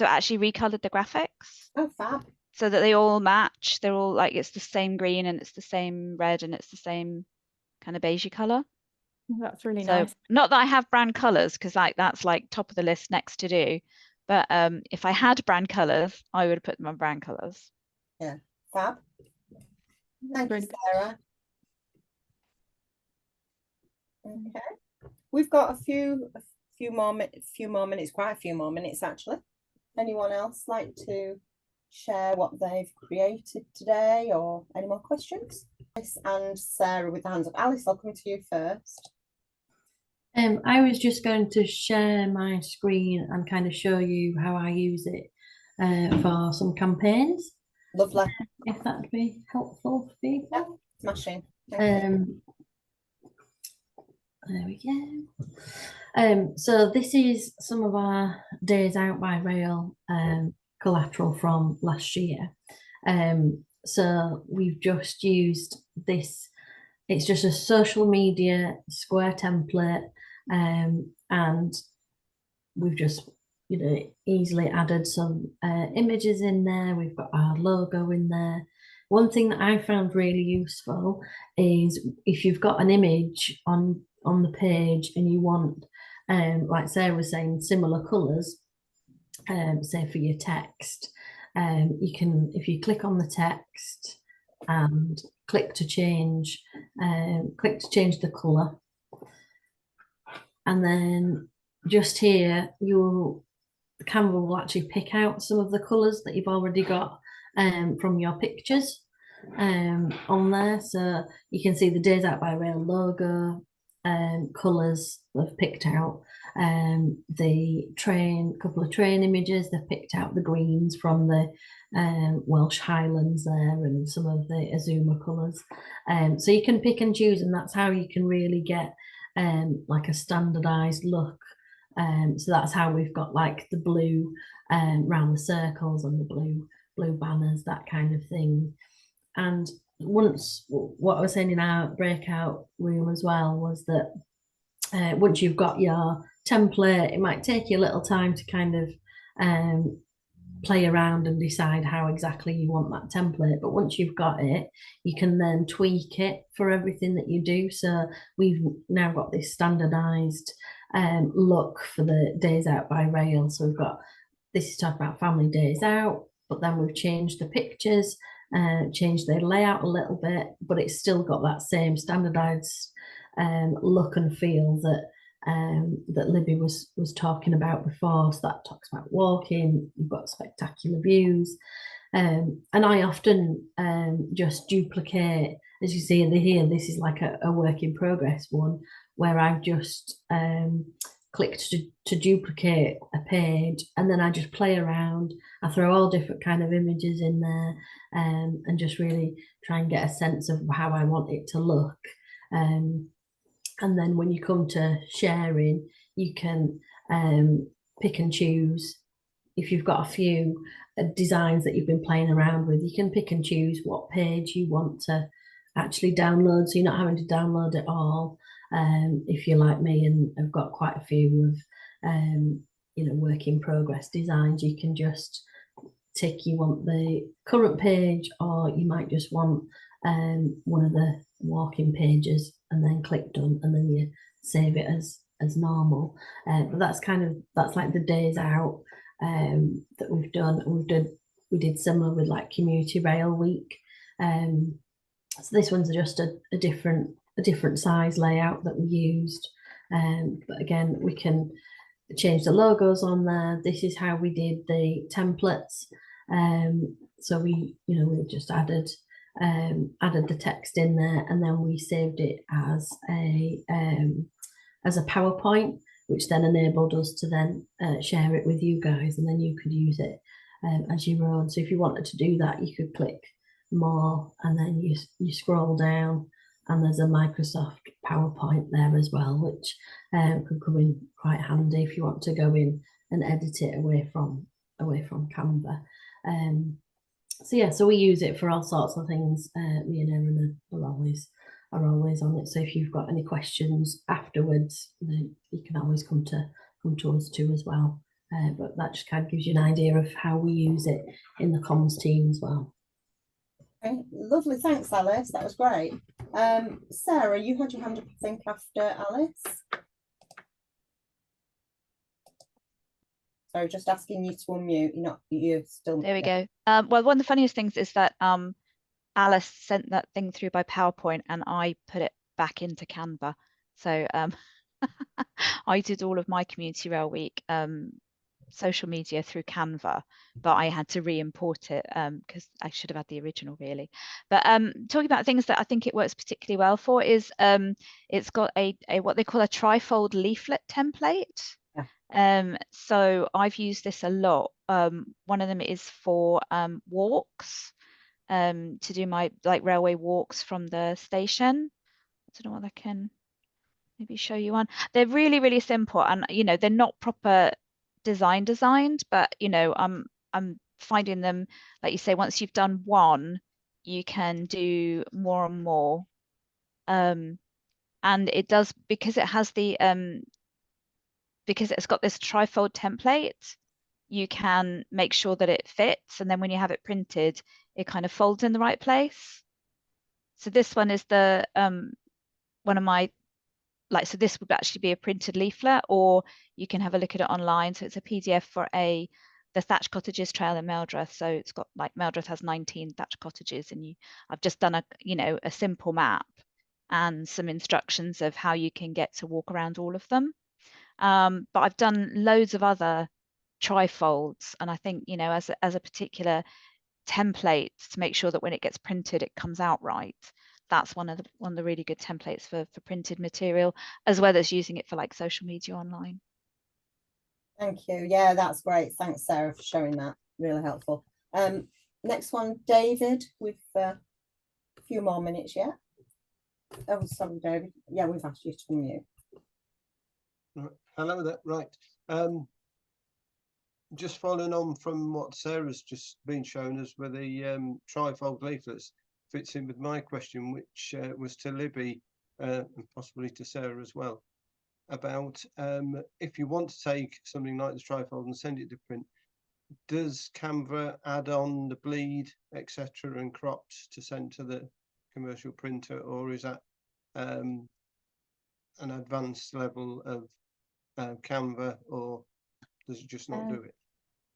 actually recolored the graphics. Oh, fab. So that they all match. They're all like, it's the same green and it's the same red and it's the same kind of beigey color. That's really nice. Not that I have brand colors, because that's like top of the list next to do. But if I had brand colors, I would have put them on brand colors. Yeah, fab. Thank you, Sarah. Okay, we've got a few more minutes, quite a few more minutes actually. Anyone else like to share what they've created today, or any more questions? Alice and Sarah with the hands up. Alice, I'll come to you first. I was just going to share my screen and kind of show you how I use it for some campaigns. Lovely. If that'd be helpful for people. Yeah, smashing. There we go. So this is some of our days out by rail collateral from last year. So we've just used this. It's just a social media square template, and we've just, easily added some images in there. We've got our logo in there. One thing that I found really useful is if you've got an image on the page and you want, like Sarah was saying, similar colours, say for your text, you can, if you click on the text and click to change the colour, and then just here Canva will actually pick out some of the colours that you've already got from your pictures on there. So you can see the Days Out by Rail logo, colours they've picked out, the couple of train images, they've picked out the greens from the Welsh Highlands there and some of the Azuma colours. So you can pick and choose, and that's how you can really get like a standardised look. So that's how we've got like the blue round the circles and the blue banners, that kind of thing. And what I was saying in our breakout room as well was that once you've got your template, it might take you a little time to kind of play around and decide how exactly you want that template. But once you've got it, you can then tweak it for everything that you do. So we've now got this standardized look for the Days Out by Rail. So we've got, this is talking about family days out, but then we've changed the pictures, changed the layout a little bit, but it's still got that same standardized look and feel that that Libby was talking about before. So that talks about walking, you've got spectacular views, and I often just duplicate, as you see here, this is like a work in progress one where I've just clicked to duplicate a page, and then I just play around. I throw all different kind of images in there, and just really try and get a sense of how I want it to look. And then when you come to sharing, you can pick and choose. If you've got a few designs that you've been playing around with, you can pick and choose what page you want to actually download, so you're not having to download it all. If you're like me and have got quite a few of work in progress designs, you can just tick you want the current page, or you might just want one of the walking pages, and then click done, and then you save it as normal. But that's like the days out that we've done. We did similar with like Community Rail Week. So this one's just a different size layout that we used. But again, we can change the logos on there. This is how we did the templates. So we just added the text in there, and then we saved it as a PowerPoint, which then enabled us to then share it with you guys, and then you could use it as your own. So if you wanted to do that, you could click more, and then you scroll down, and there's a Microsoft PowerPoint there as well, which could come in quite handy if you want to go in and edit it away from Canva. So yeah, so we use it for all sorts of things. Me and Erin are always on it. So if you've got any questions afterwards, then you can always come to us too as well. But that just kind of gives you an idea of how we use it in the comms team as well. Okay, lovely. Thanks, Alice. That was great. Sarah, you had your hand up, I think, after Alice. So just asking you to unmute. You're still. There we go. Well, one of the funniest things is that Alice sent that thing through by PowerPoint, and I put it back into Canva. So I did all of my Community Rail Week social media through Canva, but I had to re-import it because I should have had the original really. But talking about things that I think it works particularly well for is it's got a what they call a trifold leaflet template. So I've used this a lot. One of them is for walks, to do my like railway walks from the station. I don't know what I can maybe show you one. They're really, really simple, and you know, they're not proper designed, but you know, I'm finding them, like you say, once you've done one, you can do more and more. And it does, because it has the because it's got this trifold template, you can make sure that it fits, and then when you have it printed, it kind of folds in the right place. So this one is the one of my, like, so this would actually be a printed leaflet, or you can have a look at it online. So it's a PDF for the Thatched Cottages Trail in Meldreth. So it's got, like, Meldreth has 19 thatched cottages, and I've just done a simple map and some instructions of how you can get to walk around all of them. But I've done loads of other trifolds, and I think, you know, as a particular template to make sure that when it gets printed, it comes out right. That's one of the really good templates for printed material, as well as using it for like social media online. Thank you. Yeah, that's great. Thanks, Sarah, for showing that. Really helpful. Next one, David, with a few more minutes yet. Oh, sorry, David. Yeah, we've asked you to unmute. Hello there. Right. Just following on from what Sarah's just been shown us with the trifold leaflets, fits in with my question, which was to Libby and possibly to Sarah as well, about if you want to take something like the trifold and send it to print, does Canva add on the bleed, etc., and crops to send to the commercial printer, or is that an advanced level of Canva, or does it just not do it?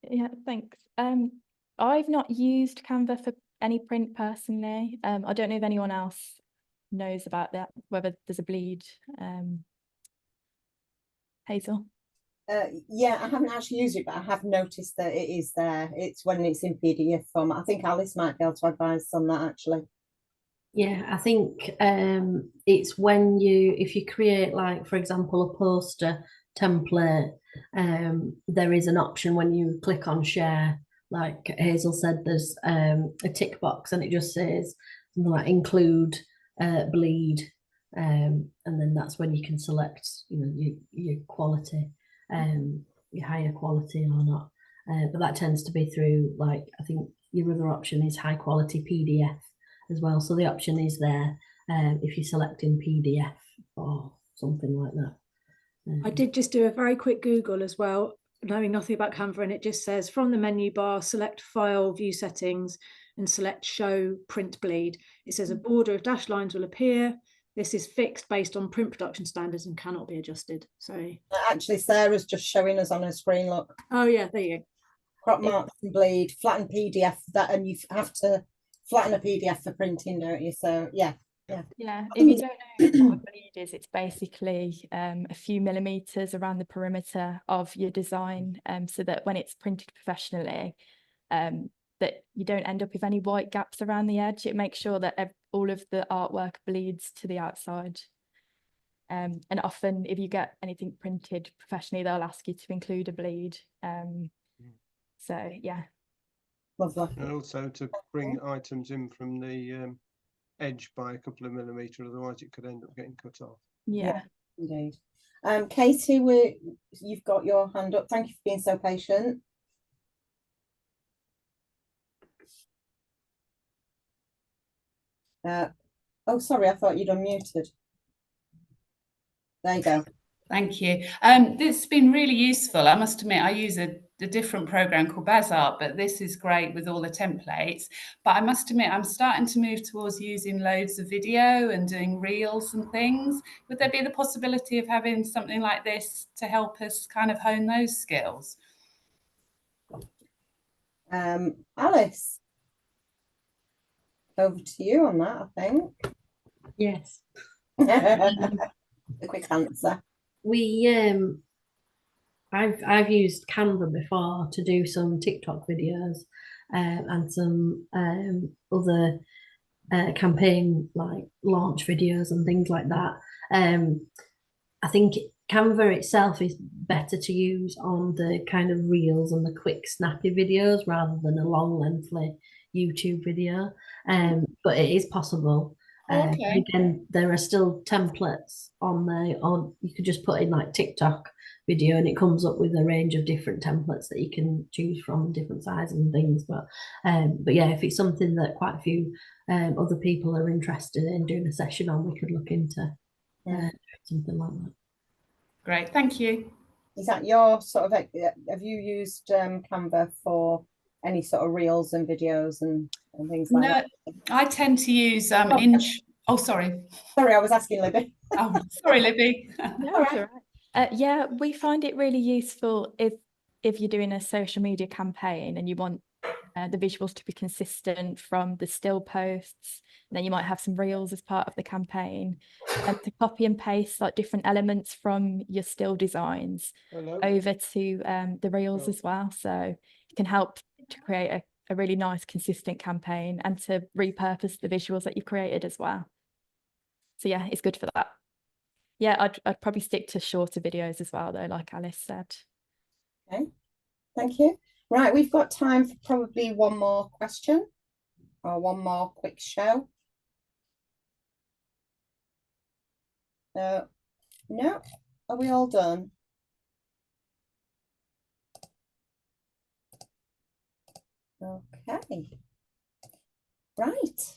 Yeah, thanks. I've not used Canva for any print personally. I don't know if anyone else knows about that, whether there's a bleed. Hazel? Yeah, I haven't actually used it, but I have noticed that it is there. It's when it's in PDF format. I think Alice might be able to advise on that actually. Yeah, I think it's when if you create, like, for example, a poster template, there is an option when you click on share, like Hazel said, there's a tick box and it just says something like include bleed, and then that's when you can select, you know, your quality, your higher quality or not, but that tends to be through, like, I think your other option is high quality PDF as well, so the option is there if you select in PDF or something like that. I did just do a very quick Google as well, knowing nothing about Canva, and it just says from the menu bar, select file, view settings, and select show print bleed. It says a border of dashed lines will appear. This is fixed based on print production standards and cannot be adjusted. So actually, Sarah's just showing us on her screen, look. Oh yeah, there you go. Crop marks and bleed, flatten PDF, that, and you have to flatten a PDF for printing, don't you? So yeah. Yeah, if you don't know what a bleed is, it's basically a few millimeters around the perimeter of your design, so that when it's printed professionally, that you don't end up with any white gaps around the edge. It makes sure that all of the artwork bleeds to the outside. And often if you get anything printed professionally, they'll ask you to include a bleed. So yeah. Lovely. And also to bring items in from the edge by a couple of millimeters, otherwise it could end up getting cut off. Yeah, indeed. Katie, you've got your hand up. Thank you for being so patient. Oh, sorry, I thought you'd unmuted. There you go. Thank you. This has been really useful. I must admit, I use a different program called Bazart, but this is great with all the templates. But I must admit, I'm starting to move towards using loads of video and doing reels and things. Would there be the possibility of having something like this to help us kind of hone those skills? Alice, over to you on that, I think. Yes. A quick answer. I've used Canva before to do some TikTok videos and some other campaign like launch videos and things like that. I think Canva itself is better to use on the kind of reels and the quick snappy videos rather than a long lengthy YouTube video. But it is possible. Okay. Again, there are still templates on there. On you could just put in like TikTok video and it comes up with a range of different templates that you can choose from, different sizes and things. But yeah, if it's something that quite a few other people are interested in doing a session on, we could look into something like that. Great, thank you. Is that your sort of, have you used Canva for any sort of reels and videos and things like that? No, I tend to use oh, sorry. Sorry, I was asking Libby. Oh, sorry, Libby. No, that's all right. Yeah, we find it really useful if you're doing a social media campaign and you want the visuals to be consistent from the still posts, and then you might have some reels as part of the campaign, and to copy and paste like different elements from your still designs over to the reels as well. So it can help to create a really nice consistent campaign and to repurpose the visuals that you've created as well. So yeah, it's good for that. Yeah, I'd probably stick to shorter videos as well though, like Alice said. Okay, thank you. Right, we've got time for probably one more question or one more quick show. No, are we all done? Okay. Right.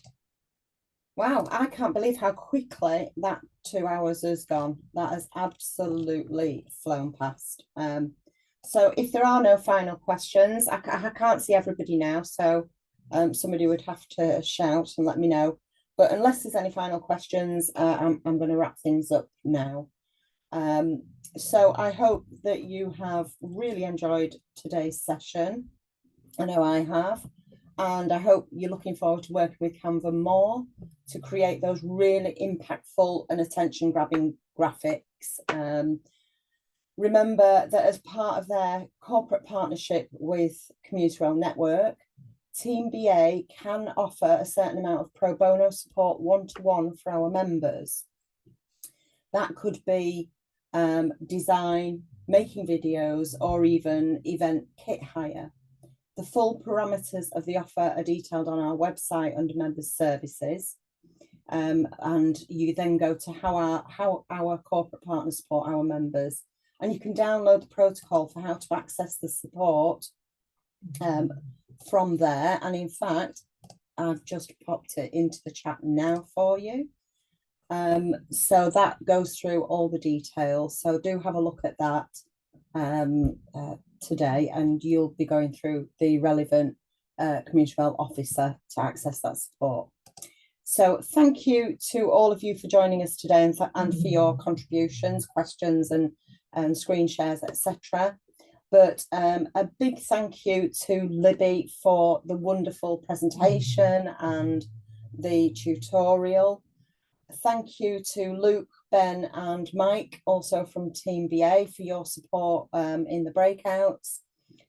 Wow, I can't believe how quickly that 2 hours has gone. That has absolutely flown past. So if there are no final questions, I can't see everybody now, so somebody would have to shout and let me know. But unless there's any final questions, I'm going to wrap things up now. So I hope that you have really enjoyed today's session. I know I have. And I hope you're looking forward to working with Canva more to create those really impactful and attention-grabbing graphics. Remember that as part of their corporate partnership with Community Rail Network, TeamBA can offer a certain amount of pro bono support one-to-one for our members. That could be design, making videos, or even event kit hire. The full parameters of the offer are detailed on our website under members services. And you then go to how our corporate partners support our members. And you can download the protocol for how to access the support from there. And in fact, I've just popped it into the chat now for you. So that goes through all the details. So do have a look at that today, and you'll be going through the relevant Community Rail officer to access that support. So thank you to all of you for joining us today and for your contributions, questions and screen shares, etc. But a big thank you to Libby for the wonderful presentation and the tutorial. Thank you to Luke, Ben and Mike, also from TeamBA, for your support in the breakouts.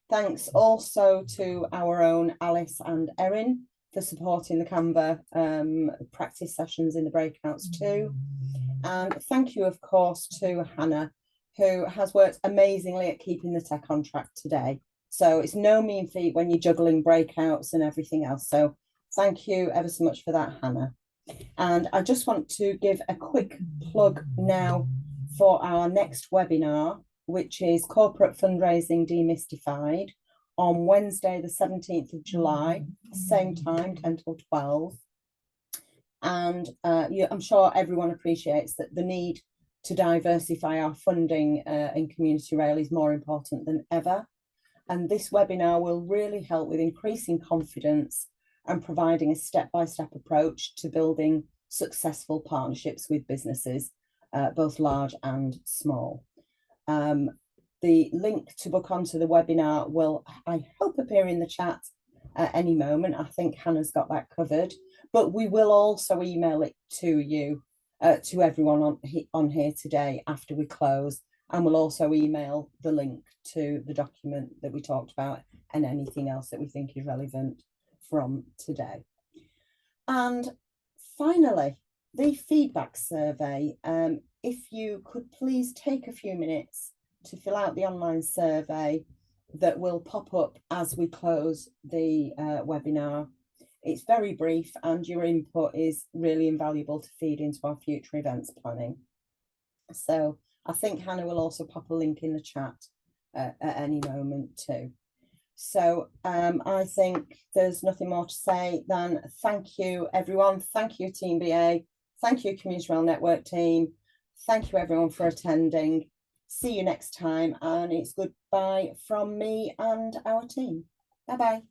Thanks also to our own Alice and Erin for supporting the Canva practice sessions in the breakouts too. And thank you, of course, to Hannah, who has worked amazingly at keeping the tech on track today. So it's no mean feat when you're juggling breakouts and everything else. So thank you ever so much for that, Hannah. And I just want to give a quick plug now for our next webinar, which is Corporate Fundraising Demystified, on Wednesday, the 17th of July, same time, 10 till 12. And I'm sure everyone appreciates that the need to diversify our funding in Community Rail is more important than ever. And this webinar will really help with increasing confidence and providing a step-by-step approach to building successful partnerships with businesses, both large and small. The link to book onto the webinar will, I hope, appear in the chat at any moment. I think Hannah's got that covered, but we will also email it to you, to everyone on here today after we close, And we'll also email the link to the document that we talked about and anything else that we think is relevant from today. And finally, the feedback survey. If you could please take a few minutes to fill out the online survey that will pop up as we close the webinar. It's very brief and your input is really invaluable to feed into our future events planning. So I think Hannah will also pop a link in the chat at any moment too. So I think there's nothing more to say than thank you, everyone. Thank you, TeamBA. Thank you, Community Rail Network team. Thank you, everyone, for attending. See you next time. And it's goodbye from me and our team. Bye-bye.